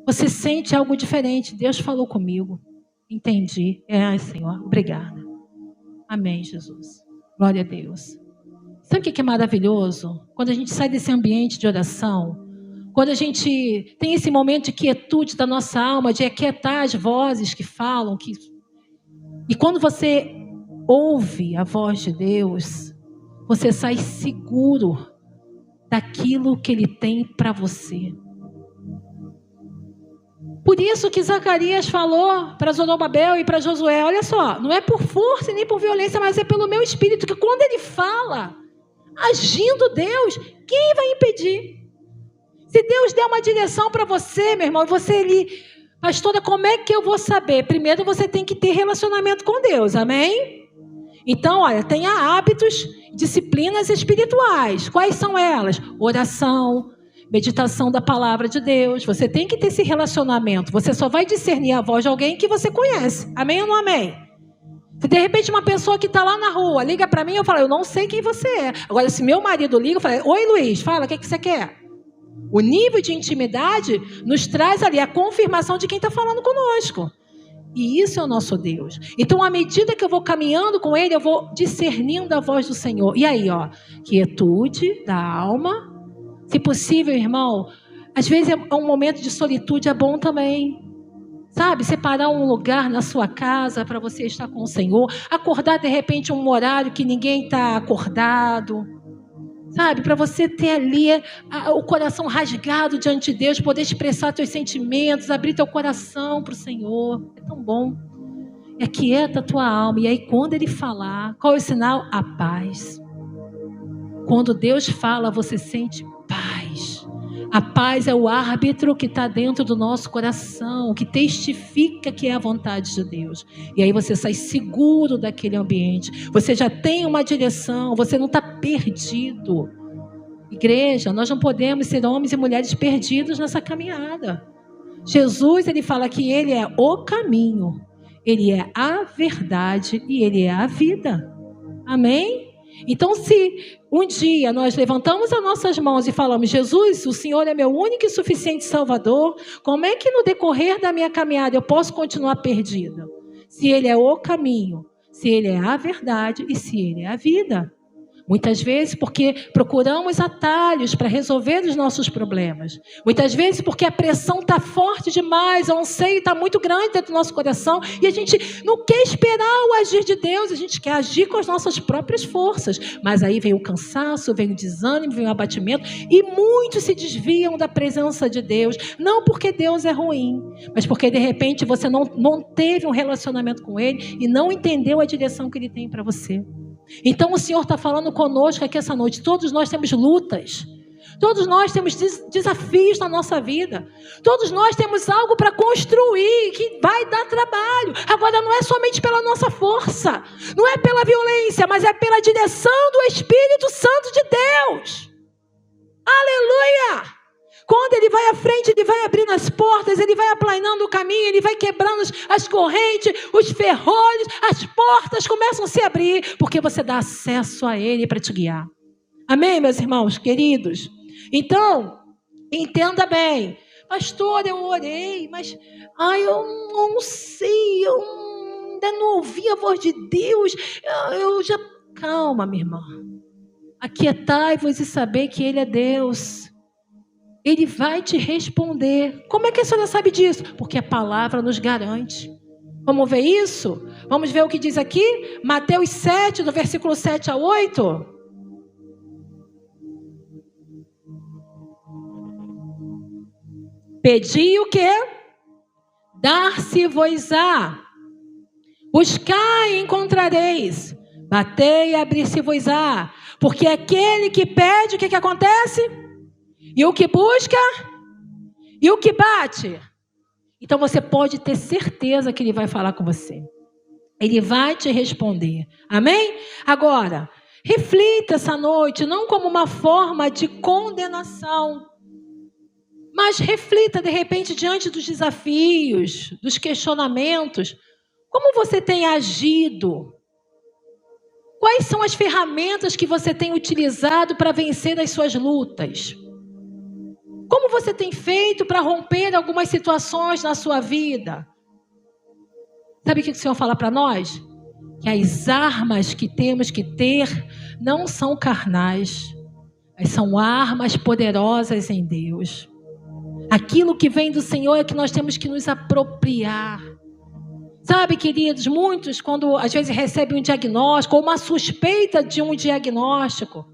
Você sente algo diferente. Deus falou comigo. Entendi. Senhor, obrigada. Amém, Jesus. Glória a Deus. Sabe o que é maravilhoso? Quando a gente sai desse ambiente de oração, quando a gente tem esse momento de quietude da nossa alma, de aquietar as vozes que falam, e quando você ouve a voz de Deus, você sai seguro daquilo que Ele tem para você. Por isso que Zacarias falou para Zorobabel e para Josué, olha só, não é por força nem por violência, mas é pelo meu espírito, que quando ele fala, agindo Deus, quem vai impedir? Se Deus der uma direção para você, meu irmão, pastora, como é que eu vou saber? Primeiro você tem que ter relacionamento com Deus, amém? Então, olha, tenha hábitos, disciplinas espirituais. Quais são elas? Oração, meditação da palavra de Deus. Você tem que ter esse relacionamento. Você só vai discernir a voz de alguém que você conhece. Amém ou não amém? Se de repente uma pessoa que está lá na rua liga para mim, eu falo, eu não sei quem você é. Agora, se meu marido liga, eu falo, oi Luiz, fala, o que você quer? O nível de intimidade nos traz ali a confirmação de quem está falando conosco. E isso é o nosso Deus. Então, à medida que eu vou caminhando com Ele, eu vou discernindo a voz do Senhor. E aí, quietude da alma. Se possível, irmão, às vezes é um momento de solitude, é bom também. Sabe, separar um lugar na sua casa para você estar com o Senhor. Acordar, de repente, um horário que ninguém está acordado. Sabe, para você ter ali o coração rasgado diante de Deus, poder expressar seus sentimentos, abrir teu coração para o Senhor. É tão bom. Aquieta a tua alma. E aí, quando Ele falar, qual é o sinal? A paz. Quando Deus fala, você sente paz. A paz é o árbitro que está dentro do nosso coração, que testifica que é a vontade de Deus. E aí você sai seguro daquele ambiente. Você já tem uma direção, você não está perdido. Igreja, nós não podemos ser homens e mulheres perdidos nessa caminhada. Jesus, Ele fala que Ele é o caminho, Ele é a verdade e Ele é a vida. Amém? Então, se um dia nós levantamos as nossas mãos e falamos, Jesus, o Senhor é meu único e suficiente Salvador, como é que no decorrer da minha caminhada eu posso continuar perdida? Se Ele é o caminho, se Ele é a verdade e se Ele é a vida. Muitas vezes porque procuramos atalhos para resolver os nossos problemas. Muitas vezes porque a pressão está forte demais, o anseio está muito grande dentro do nosso coração e a gente não quer esperar o agir de Deus, a gente quer agir com as nossas próprias forças. Mas aí vem o cansaço, vem o desânimo, vem o abatimento e muitos se desviam da presença de Deus. Não porque Deus é ruim, mas porque de repente você não teve um relacionamento com Ele e não entendeu a direção que Ele tem para você. Então o Senhor está falando conosco aqui essa noite. Todos nós temos lutas. Todos nós temos desafios na nossa vida. Todos nós temos algo para construir que vai dar trabalho. Agora não é somente pela nossa força. Não é pela violência, mas é pela direção do Espírito Santo de Deus. Aleluia! Quando Ele vai à frente, Ele vai abrindo as portas, Ele vai aplanando o caminho, Ele vai quebrando as correntes, os ferrolhos, as portas começam a se abrir, porque você dá acesso a Ele para te guiar. Amém, meus irmãos queridos? Então, entenda bem. Pastor, eu orei, mas eu não sei, eu ainda não ouvi a voz de Deus. Calma, minha irmã. Aquietai-vos e saber que Ele é Deus. Ele vai te responder. Como é que a senhora sabe disso? Porque a palavra nos garante. Vamos ver isso? Vamos ver o que diz aqui? Mateus 7, do versículo 7 a 8. Pedi o quê? Dar-se-vos-á. Buscai e encontrareis. Batei e abrir-se-vos-á. Porque aquele que pede, o que acontece? E o que busca? E o que bate? Então você pode ter certeza que Ele vai falar com você. Ele vai te responder. Amém? Agora, reflita essa noite, não como uma forma de condenação, mas reflita de repente diante dos desafios, dos questionamentos, como você tem agido? Quais são as ferramentas que você tem utilizado para vencer as suas lutas? Como você tem feito para romper algumas situações na sua vida? Sabe o que o Senhor fala para nós? Que as armas que temos que ter não são carnais, mas são armas poderosas em Deus. Aquilo que vem do Senhor é que nós temos que nos apropriar. Sabe, queridos, muitos quando às vezes recebem um diagnóstico ou uma suspeita de um diagnóstico,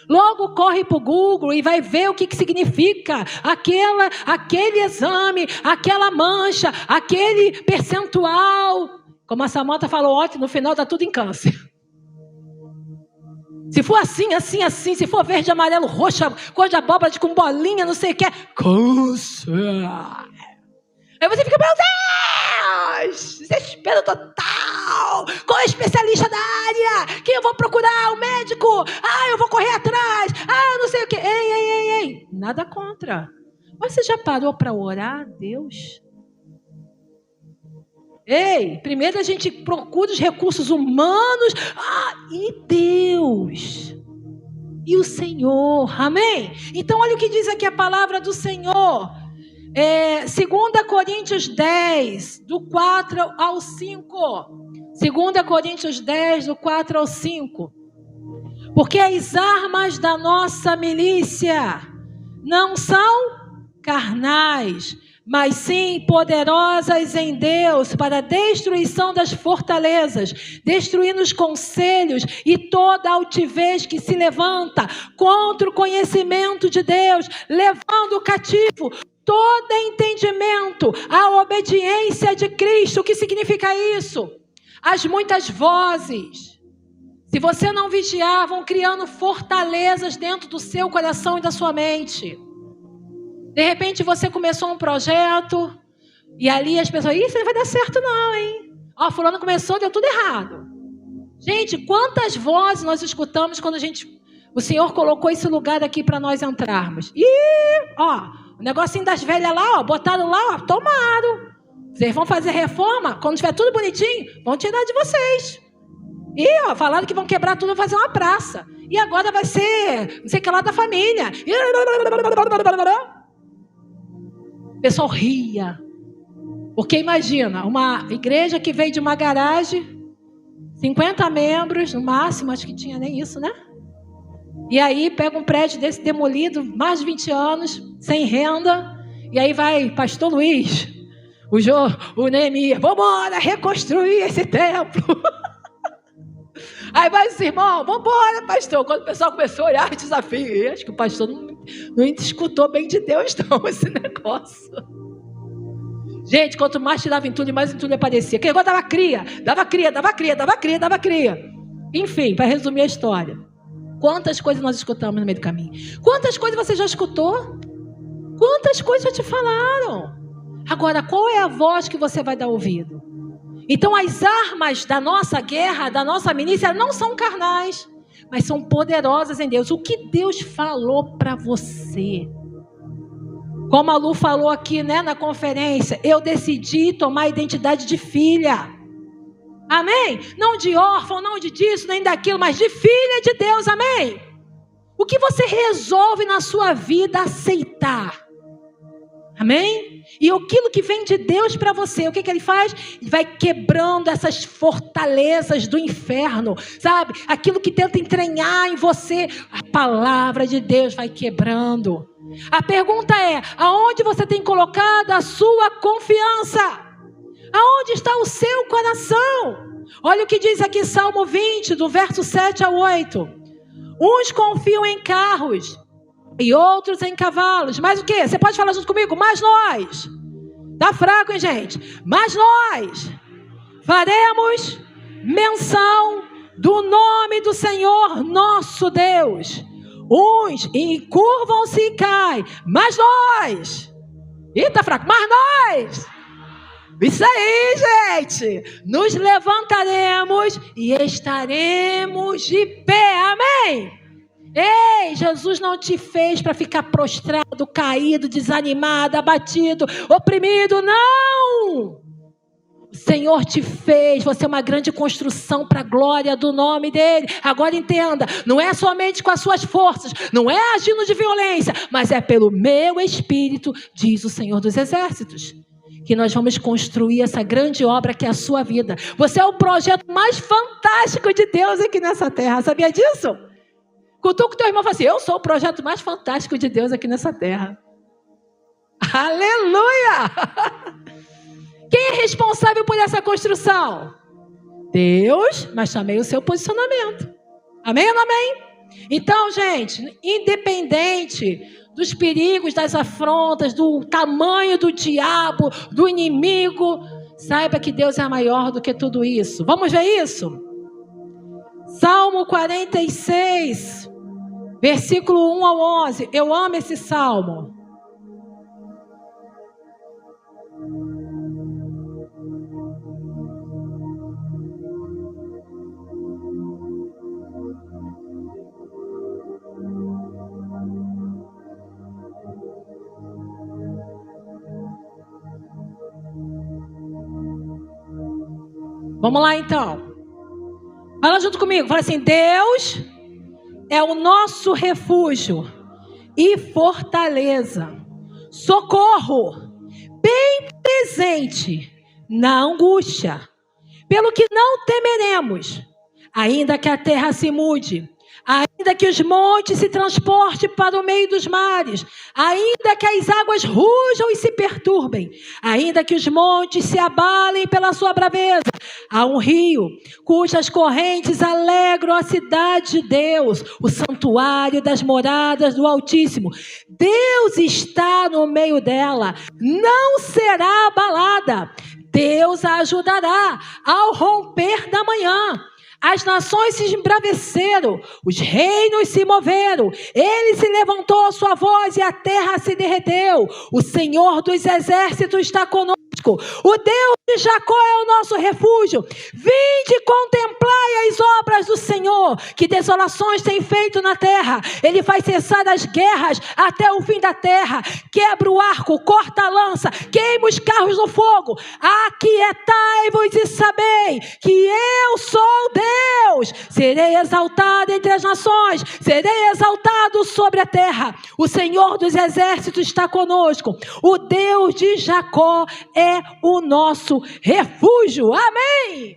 logo corre para o Google e vai ver o que significa aquele exame, aquela mancha, aquele percentual. Como a Samanta falou ontem, no final está tudo em câncer. Se for assim, assim, assim, se for verde, amarelo, roxo, cor de abóbora com bolinha, não sei o que, câncer. Aí você fica, meu Deus, desespero total. Qual é o especialista da área? Quem eu vou procurar? O médico? Eu vou correr atrás. Não sei o que. Ei. Nada contra. Mas você já parou para orar a Deus? Primeiro a gente procura os recursos humanos. E Deus. E o Senhor. Amém? Então olha o que diz aqui a palavra do Senhor. 2 Coríntios 10, do 4 ao 5. 2 Coríntios 10, do 4 ao 5. Porque as armas da nossa milícia não são carnais, mas sim poderosas em Deus para a destruição das fortalezas, destruindo os conselhos e toda altivez que se levanta contra o conhecimento de Deus, levando cativo todo entendimento à obediência de Cristo. O que significa isso? As muitas vozes, se você não vigiar, vão criando fortalezas dentro do seu coração e da sua mente. De repente você começou um projeto e ali as pessoas, isso não vai dar certo não, hein? Fulano começou, deu tudo errado. Gente, quantas vozes nós escutamos quando o Senhor colocou esse lugar aqui para nós entrarmos. O negocinho das velhas lá, botaram lá, tomaram. Vocês vão fazer reforma, quando tiver tudo bonitinho, vão tirar de vocês. E falaram que vão quebrar tudo e fazer uma praça. E agora vai ser, não sei o que lá da família. O pessoal ria. Porque imagina, uma igreja que veio de uma garagem, 50 membros, no máximo, acho que tinha nem isso, né? E aí pega um prédio desse demolido, mais de 20 anos, sem renda. E aí vai pastor Luiz, o Neemias, vamos embora reconstruir esse templo. Aí vai os irmãos, vamos embora, pastor. Quando o pessoal começou a olhar, desafio. Acho que o pastor não escutou bem de Deus não, esse negócio. Gente, quanto mais tirava entulho, mais entulho aparecia. Que negócio dava cria. Enfim, para resumir a história. Quantas coisas nós escutamos no meio do caminho? Quantas coisas você já escutou? Quantas coisas já te falaram? Agora, qual é a voz que você vai dar ouvido? Então, as armas da nossa guerra, da nossa milícia, não são carnais, mas são poderosas em Deus. O que Deus falou para você? Como a Lu falou aqui, né, na conferência, eu decidi tomar a identidade de filha. Amém? Não de órfão, não de disso, nem daquilo, mas de filha de Deus, amém? O que você resolve na sua vida aceitar? Amém? E aquilo que vem de Deus para você, o que ele faz? Ele vai quebrando essas fortalezas do inferno, sabe? Aquilo que tenta entranhar em você, a palavra de Deus vai quebrando. A pergunta é, aonde você tem colocado a sua confiança? Aonde está o seu coração? Olha o que diz aqui Salmo 20, do verso 7 a 8. Uns confiam em carros e outros em cavalos. Mas o quê? Você pode falar junto comigo? Mas nós. Tá fraco, hein, gente? Mas nós faremos menção do nome do Senhor nosso Deus. Uns encurvam-se e caem. Mas nós. Ih, tá fraco. Mas nós. Isso aí, gente. Nos levantaremos e estaremos de pé. Amém? Ei, Jesus não te fez para ficar prostrado, caído, desanimado, abatido, oprimido. Não! O Senhor te fez, você é uma grande construção para a glória do nome dEle. Agora entenda, não é somente com as suas forças, não é agindo de violência, mas é pelo meu Espírito, diz o Senhor dos Exércitos, que nós vamos construir essa grande obra que é a sua vida. Você é o projeto mais fantástico de Deus aqui nessa terra, sabia disso? Cutuca o teu irmão e fala assim, eu sou o projeto mais fantástico de Deus aqui nessa terra. Aleluia! Quem é responsável por essa construção? Deus, mas também o seu posicionamento. Amém ou não amém? Então, gente, independente dos perigos, das afrontas, do tamanho do diabo, do inimigo, saiba que Deus é maior do que tudo isso. Vamos ver isso? Salmo 46, versículo 1 ao 11. Eu amo esse salmo. Vamos lá então. Fala junto comigo. Fala assim, Deus é o nosso refúgio e fortaleza, socorro, bem presente na angústia, pelo que não temeremos, ainda que a terra se mude, ainda que os montes se transportem para o meio dos mares, ainda que as águas rujam e se perturbem, ainda que os montes se abalem pela sua braveza, há um rio cujas correntes alegram a cidade de Deus, o santuário das moradas do Altíssimo. Deus está no meio dela, não será abalada. Deus a ajudará ao romper da manhã. As nações se embraveceram, os reinos se moveram, ele se levantou a sua voz e a terra se derreteu. O Senhor dos Exércitos está conosco, o Deus de Jacó é o nosso refúgio. Vinde, contemplai as obras do Senhor, que desolações tem feito na terra. Ele faz cessar as guerras até o fim da terra, quebra o arco, corta a lança, queima os carros no fogo. Aquietai-vos e sabei que eu sou Deus. Serei exaltado entre as nações, serei exaltado sobre a terra. O Senhor dos Exércitos está conosco, o Deus de Jacó é o nosso refúgio. Amém.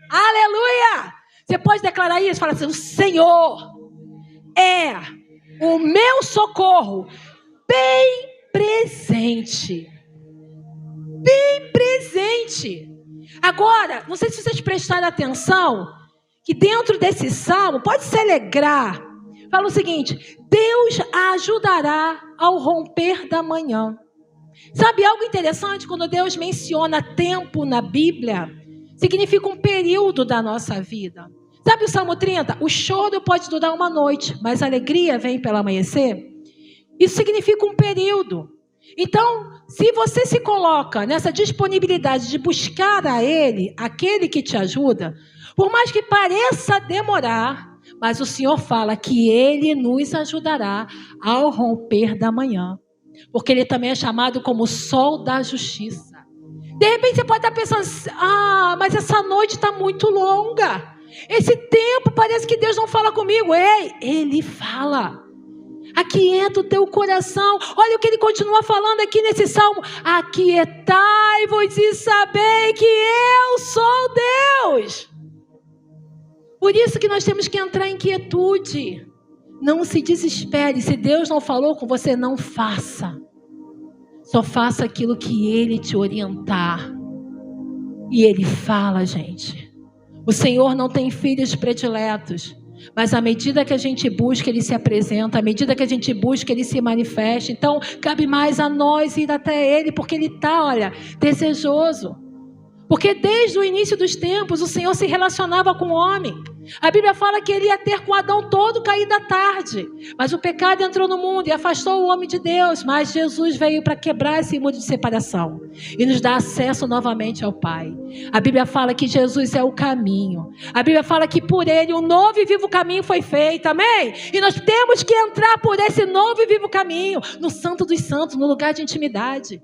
Aleluia. Você pode declarar isso, falar assim, o Senhor é o meu socorro bem presente. Bem presente. Agora, não sei se vocês prestaram atenção, que dentro desse salmo, pode se alegrar. Fala o seguinte, Deus a ajudará ao romper da manhã. Sabe algo interessante? Quando Deus menciona tempo na Bíblia, significa um período da nossa vida. Sabe o Salmo 30? O choro pode durar uma noite, mas a alegria vem pelo amanhecer. Isso significa um período. Então, se você se coloca nessa disponibilidade de buscar a Ele, aquele que te ajuda, por mais que pareça demorar, mas o Senhor fala que Ele nos ajudará ao romper da manhã. Porque Ele também é chamado como o sol da justiça. De repente você pode estar pensando, mas essa noite está muito longa. Esse tempo parece que Deus não fala comigo. Ei, Ele fala. Aquieta o teu coração. Olha o que Ele continua falando aqui nesse salmo. Aquietai-vos e sabei que eu sou Deus. Por isso que nós temos que entrar em quietude. Não se desespere. Se Deus não falou com você, não faça. Só faça aquilo que Ele te orientar. E Ele fala, gente. O Senhor não tem filhos prediletos. Mas à medida que a gente busca, Ele se apresenta. À medida que a gente busca, Ele se manifesta. Então, cabe mais a nós ir até Ele. Porque Ele está, desejoso. Porque desde o início dos tempos, o Senhor se relacionava com o homem. A Bíblia fala que Ele ia ter com Adão todo cair da tarde. Mas o pecado entrou no mundo e afastou o homem de Deus. Mas Jesus veio para quebrar esse muro de separação. E nos dar acesso novamente ao Pai. A Bíblia fala que Jesus é o caminho. A Bíblia fala que por Ele um novo e vivo caminho foi feito. Amém? E nós temos que entrar por esse novo e vivo caminho. No Santo dos Santos, no lugar de intimidade.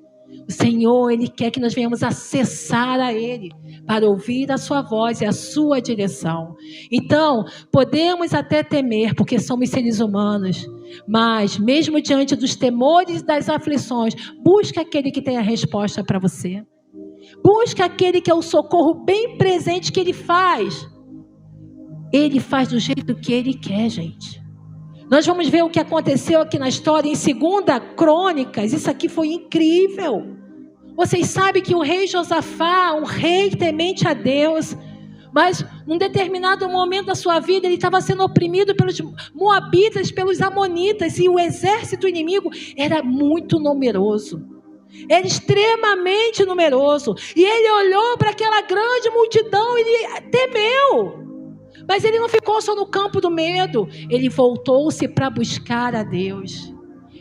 O Senhor, Ele quer que nós venhamos acessar a Ele, para ouvir a sua voz e a sua direção. Então, podemos até temer, porque somos seres humanos, mas mesmo diante dos temores e das aflições, busca aquele que tem a resposta para você. Busca aquele que é o socorro bem presente que Ele faz. Ele faz do jeito que Ele quer, gente. Nós vamos ver o que aconteceu aqui na história em 2 Crônicas. Isso aqui foi incrível. Vocês sabem que o rei Josafá, um rei temente a Deus, mas num determinado momento da sua vida, ele estava sendo oprimido pelos moabitas, pelos amonitas, e o exército inimigo era muito numeroso. Era extremamente numeroso. E ele olhou para aquela grande multidão e ele temeu. Mas ele não ficou só no campo do medo. Ele voltou-se para buscar a Deus.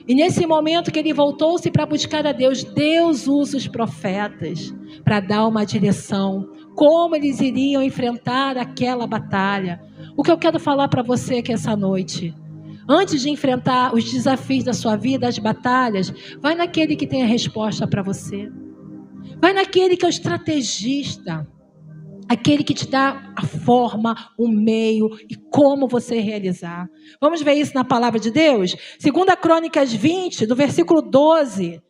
E nesse momento que ele voltou-se para buscar a Deus, Deus usa os profetas para dar uma direção. Como eles iriam enfrentar aquela batalha. O que eu quero falar para você aqui essa noite. Antes de enfrentar os desafios da sua vida, as batalhas, vai naquele que tem a resposta para você. Vai naquele que é o estrategista. Aquele que te dá a forma, o meio e como você realizar. Vamos ver isso na palavra de Deus? 2 Crônicas 20, do versículo 12.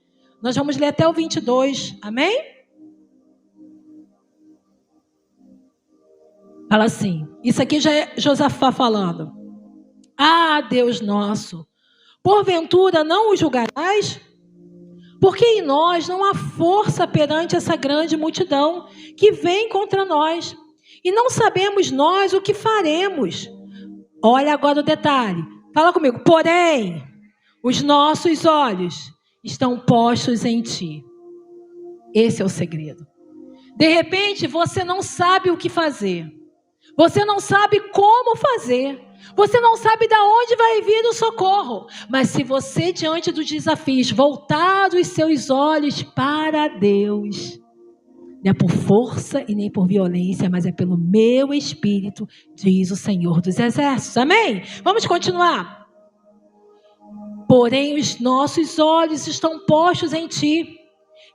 Nós vamos ler até o 22. Amém? Fala assim. Isso aqui já é Josafá falando. Ah, Deus nosso, porventura não o julgarás? Porque em nós não há força perante essa grande multidão que vem contra nós. E não sabemos nós o que faremos. Olha agora o detalhe. Fala comigo. Porém, os nossos olhos estão postos em ti. Esse é o segredo. De repente, você não sabe o que fazer. Você não sabe como fazer. Você não sabe de onde vai vir o socorro. Mas se você, diante dos desafios, voltar os seus olhos para Deus, não é por força e nem por violência, mas é pelo meu Espírito, diz o Senhor dos Exércitos. Amém? Vamos continuar. Porém, os nossos olhos estão postos em ti.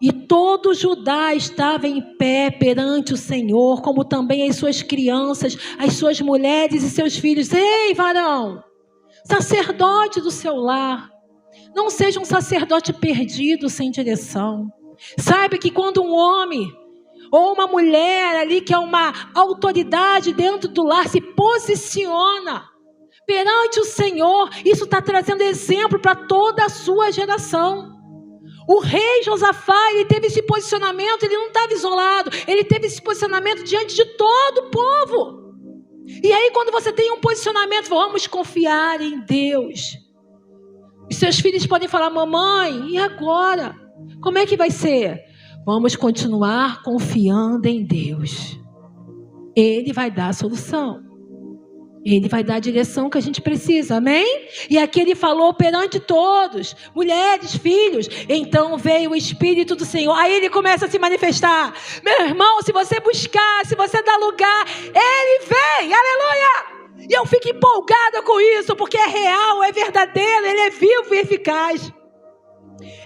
E todo Judá estava em pé perante o Senhor, como também as suas crianças, as suas mulheres e seus filhos. Ei, varão, sacerdote do seu lar, não seja um sacerdote perdido, sem direção. Saiba que quando um homem ou uma mulher ali, que é uma autoridade dentro do lar, se posiciona perante o Senhor, isso está trazendo exemplo para toda a sua geração. O rei Josafá, ele teve esse posicionamento, ele não estava isolado, ele teve esse posicionamento diante de todo o povo. E aí quando você tem um posicionamento, vamos confiar em Deus. Os seus filhos podem falar, mamãe, e agora? Como é que vai ser? Vamos continuar confiando em Deus. Ele vai dar a solução. Ele vai dar a direção que a gente precisa, amém? E aqui ele falou perante todos, mulheres, filhos. Então veio o Espírito do Senhor. Aí ele começa a se manifestar. Meu irmão, se você buscar, se você dar lugar, ele vem, aleluia! E eu fico empolgada com isso, porque é real, é verdadeiro, ele é vivo e eficaz.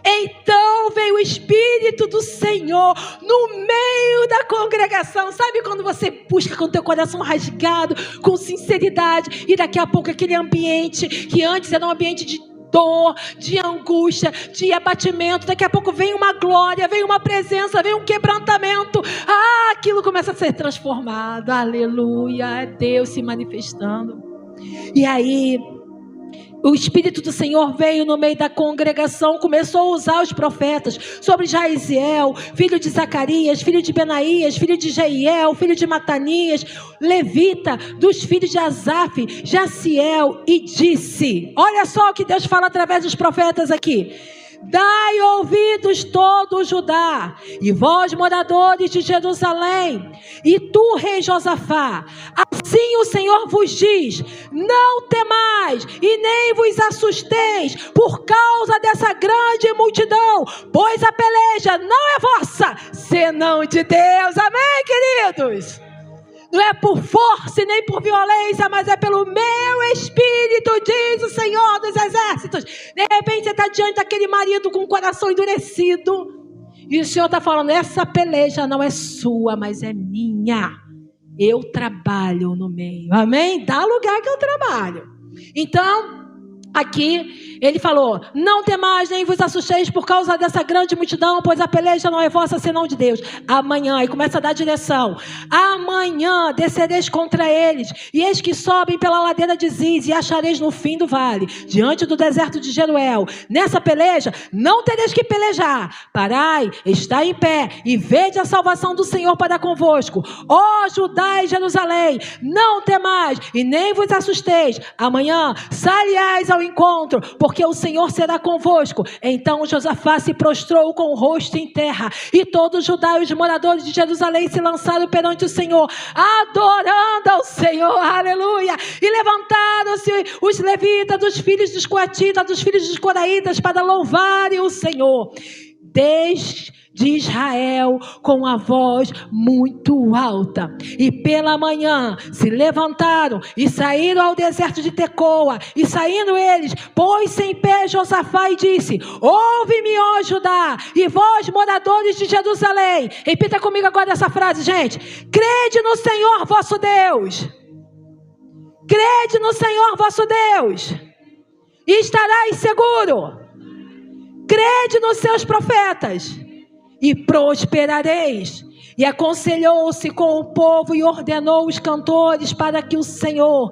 Então veio o Espírito do Senhor no meio da congregação. Sabe quando você busca com o teu coração rasgado, com sinceridade, e daqui a pouco aquele ambiente que antes era um ambiente de dor, de angústia, de abatimento, daqui a pouco vem uma glória, vem uma presença, vem um quebrantamento. Aquilo começa a ser transformado. Aleluia, é Deus se manifestando. E aí o Espírito do Senhor veio no meio da congregação, começou a usar os profetas sobre Jaziel, filho de Zacarias, filho de Benaías, filho de Jeiel, filho de Matanias, levita, dos filhos de Asaf, Jaciel, e disse, olha só o que Deus fala através dos profetas aqui. Dai ouvidos todo Judá, e vós moradores de Jerusalém, e tu, rei Josafá, assim o Senhor vos diz, não temais e nem vos assusteis por causa dessa grande multidão, pois a peleja não é vossa, senão de Deus. Amém, queridos? Não é por força e nem por violência, mas é pelo meu Espírito, diz o Senhor dos Exércitos. De repente você está diante daquele marido com o coração endurecido. E o Senhor está falando, essa peleja não é sua, mas é minha. Eu trabalho no meio. Amém? Dá lugar que eu trabalho. Então, aqui ele falou, não temais nem vos assusteis por causa dessa grande multidão, pois a peleja não é vossa senão de Deus. Amanhã, aí começa a dar direção, amanhã descereis contra eles, e eis que sobem pela ladeira de Ziz, e achareis no fim do vale, diante do deserto de Jeruel. Nessa peleja não tereis que pelejar, parai, estai em pé, e vede a salvação do Senhor para convosco. Ó Judá e Jerusalém, não temais, e nem vos assusteis, amanhã saiais ao encontro, porque o Senhor será convosco. Então Josafá se prostrou com o rosto em terra, e todos os Judá e os moradores de Jerusalém se lançaram perante o Senhor, adorando ao Senhor, aleluia, e levantaram-se os levitas, dos filhos dos coatitas, dos filhos dos coraitas, para louvarem o Senhor desde Israel com a voz muito alta. E pela manhã se levantaram e saíram ao deserto de Tecoa. E saindo eles, pôs-se em pé Josafá e disse: ouve-me, ó Judá, e vós, moradores de Jerusalém. Repita comigo agora essa frase, gente. Crede no Senhor vosso Deus. Crede no Senhor vosso Deus, e estarais seguro. Crede nos seus profetas, e prosperareis. E aconselhou-se com o povo e ordenou os cantores para que o Senhor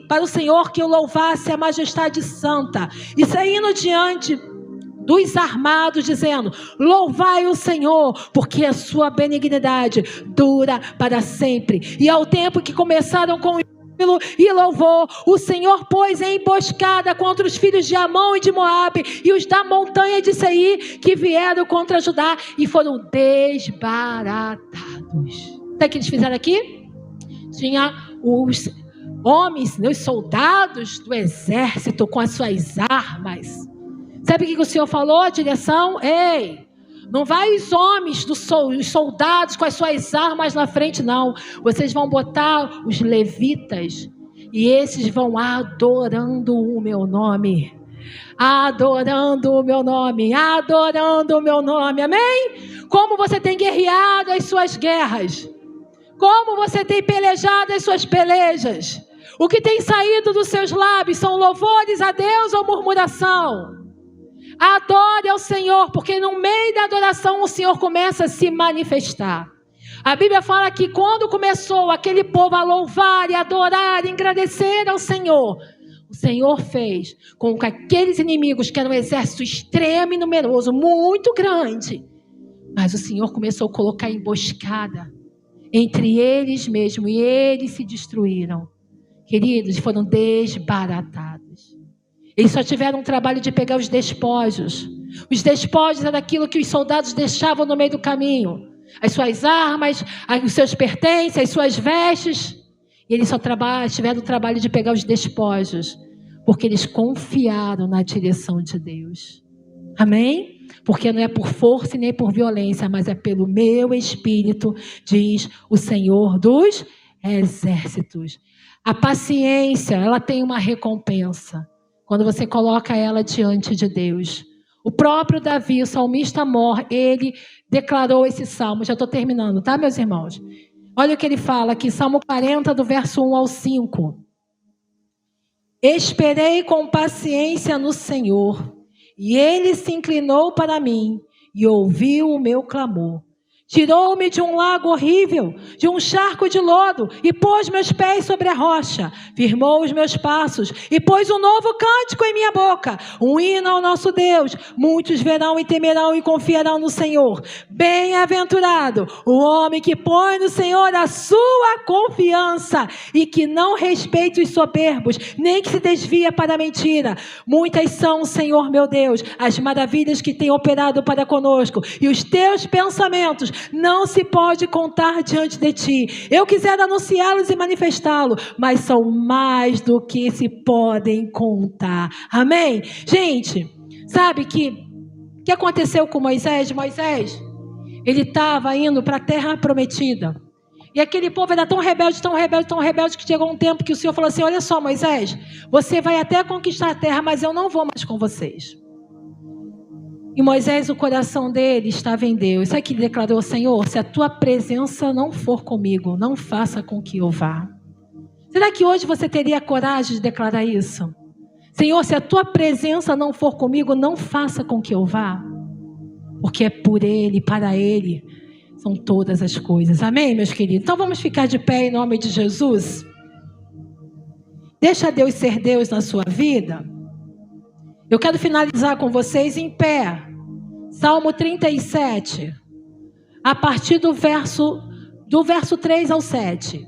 para o Senhor que o louvasse a majestade santa. E saindo diante dos armados, dizendo: louvai o Senhor, porque a sua benignidade dura para sempre. E ao tempo que começaram com e louvor, o Senhor pôs em emboscada contra os filhos de Amon e de Moabe e os da montanha de Seir, que vieram contra Judá e foram desbaratados. Sabe o que eles fizeram aqui? Tinha os homens, os soldados do exército com as suas armas. Sabe o que o Senhor falou? A direção: ei, não vai os homens, os soldados com as suas armas na frente, não. Vocês vão botar os levitas, e esses vão adorando o meu nome. Adorando o meu nome. Adorando o meu nome. Amém? Como você tem guerreado as suas guerras. Como você tem pelejado as suas pelejas. O que tem saído dos seus lábios são louvores a Deus ou murmuração? Adore ao Senhor, porque no meio da adoração o Senhor começa a se manifestar. A Bíblia fala que quando começou aquele povo a louvar e adorar e agradecer ao Senhor, o Senhor fez com que aqueles inimigos, que eram um exército extremo e numeroso, muito grande, mas o Senhor começou a colocar emboscada entre eles mesmos, e eles se destruíram. Queridos, foram desbaratados. Eles só tiveram um trabalho de pegar os despojos. Os despojos eram aquilo que os soldados deixavam no meio do caminho. As suas armas, os seus pertences, as suas vestes. E eles só tiveram o trabalho de pegar os despojos, porque eles confiaram na direção de Deus. Amém? Porque não é por força e nem por violência, mas é pelo meu espírito, diz o Senhor dos exércitos. A paciência, ela tem uma recompensa quando você coloca ela diante de Deus. O próprio Davi, o salmista mor, ele declarou esse salmo. Já estou terminando, tá, meus irmãos? Olha o que ele fala aqui, Salmo 40, do verso 1 ao 5. Esperei com paciência no Senhor, e Ele se inclinou para mim e ouviu o meu clamor. Tirou-me de um lago horrível, de um charco de lodo, e pôs meus pés sobre a rocha. Firmou os meus passos e pôs um novo cântico em minha boca, um hino ao nosso Deus. Muitos verão e temerão e confiarão no Senhor. Bem-aventurado o homem que põe no Senhor a sua confiança e que não respeita os soberbos, nem que se desvia para a mentira. Muitas são, Senhor meu Deus, as maravilhas que tem operado para conosco, e os teus pensamentos não se pode contar diante de ti. Eu quisera anunciá-los e manifestá-los, mas são mais do que se podem contar. Amém? Gente, sabe o que aconteceu com Moisés? Moisés, ele estava indo para a terra prometida. E aquele povo era tão rebelde, tão rebelde, tão rebelde, que chegou um tempo que o Senhor falou assim: olha só, Moisés, você vai até conquistar a terra, mas eu não vou mais com vocês. E Moisés, o coração dele estava em Deus. Sabe que ele declarou: Senhor, se a tua presença não for comigo, não faça com que eu vá. Será que hoje você teria a coragem de declarar isso? Senhor, se a tua presença não for comigo, não faça com que eu vá. Porque é por Ele, para Ele, são todas as coisas. Amém, meus queridos? Então vamos ficar de pé em nome de Jesus. Deixa Deus ser Deus na sua vida. Eu quero finalizar com vocês em pé. Salmo 37, a partir do verso 3 ao 7.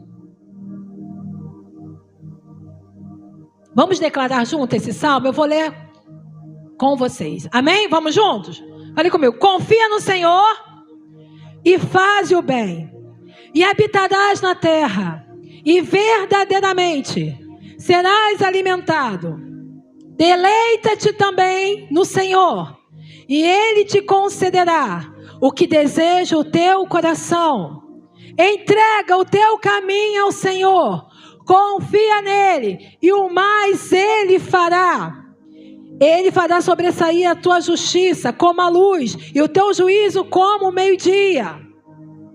Vamos declarar junto esse salmo? Eu vou ler com vocês. Amém? Vamos juntos? Fale comigo. Confia no Senhor e faz o bem, e habitarás na terra, e verdadeiramente serás alimentado. Deleita-te também no Senhor, e Ele te concederá o que deseja o teu coração. Entrega o teu caminho ao Senhor, confia nele, e o mais Ele fará. Ele fará sobressair a tua justiça como a luz, e o teu juízo como o meio-dia.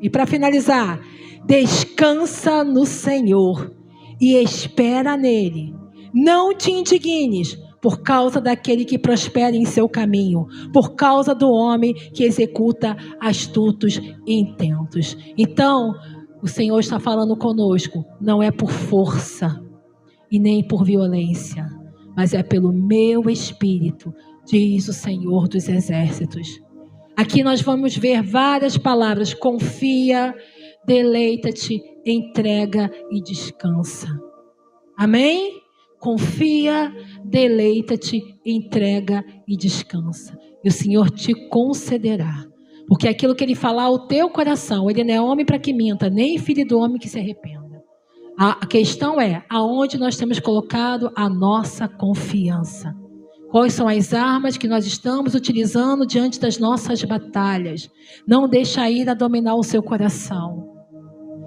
E para finalizar, descansa no Senhor e espera nele. Não te indignes por causa daquele que prospera em seu caminho, por causa do homem que executa astutos intentos. Então, o Senhor está falando conosco, não é por força e nem por violência, mas é pelo meu Espírito, diz o Senhor dos Exércitos. Aqui nós vamos ver várias palavras: confia, deleita-te, entrega e descansa. Amém? Confia, deleita-te, entrega e descansa. E o Senhor te concederá. Porque aquilo que Ele falar ao teu coração, Ele não é homem para que minta, nem filho do homem que se arrependa. A questão é, aonde nós temos colocado a nossa confiança? Quais são as armas que nós estamos utilizando diante das nossas batalhas? Não deixa a ira dominar o seu coração.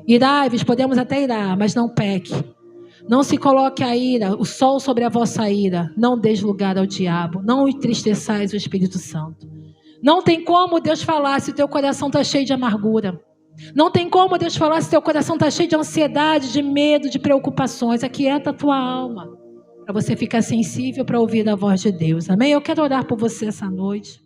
Irai-vos, podemos até irar, mas não peque. Não se coloque a ira, o sol sobre a vossa ira. Não deis lugar ao diabo. Não entristeçais o Espírito Santo. Não tem como Deus falar se o teu coração está cheio de amargura. Não tem como Deus falar se o teu coração está cheio de ansiedade, de medo, de preocupações. Aquieta a tua alma, para você ficar sensível para ouvir a voz de Deus. Amém? Eu quero orar por você essa noite.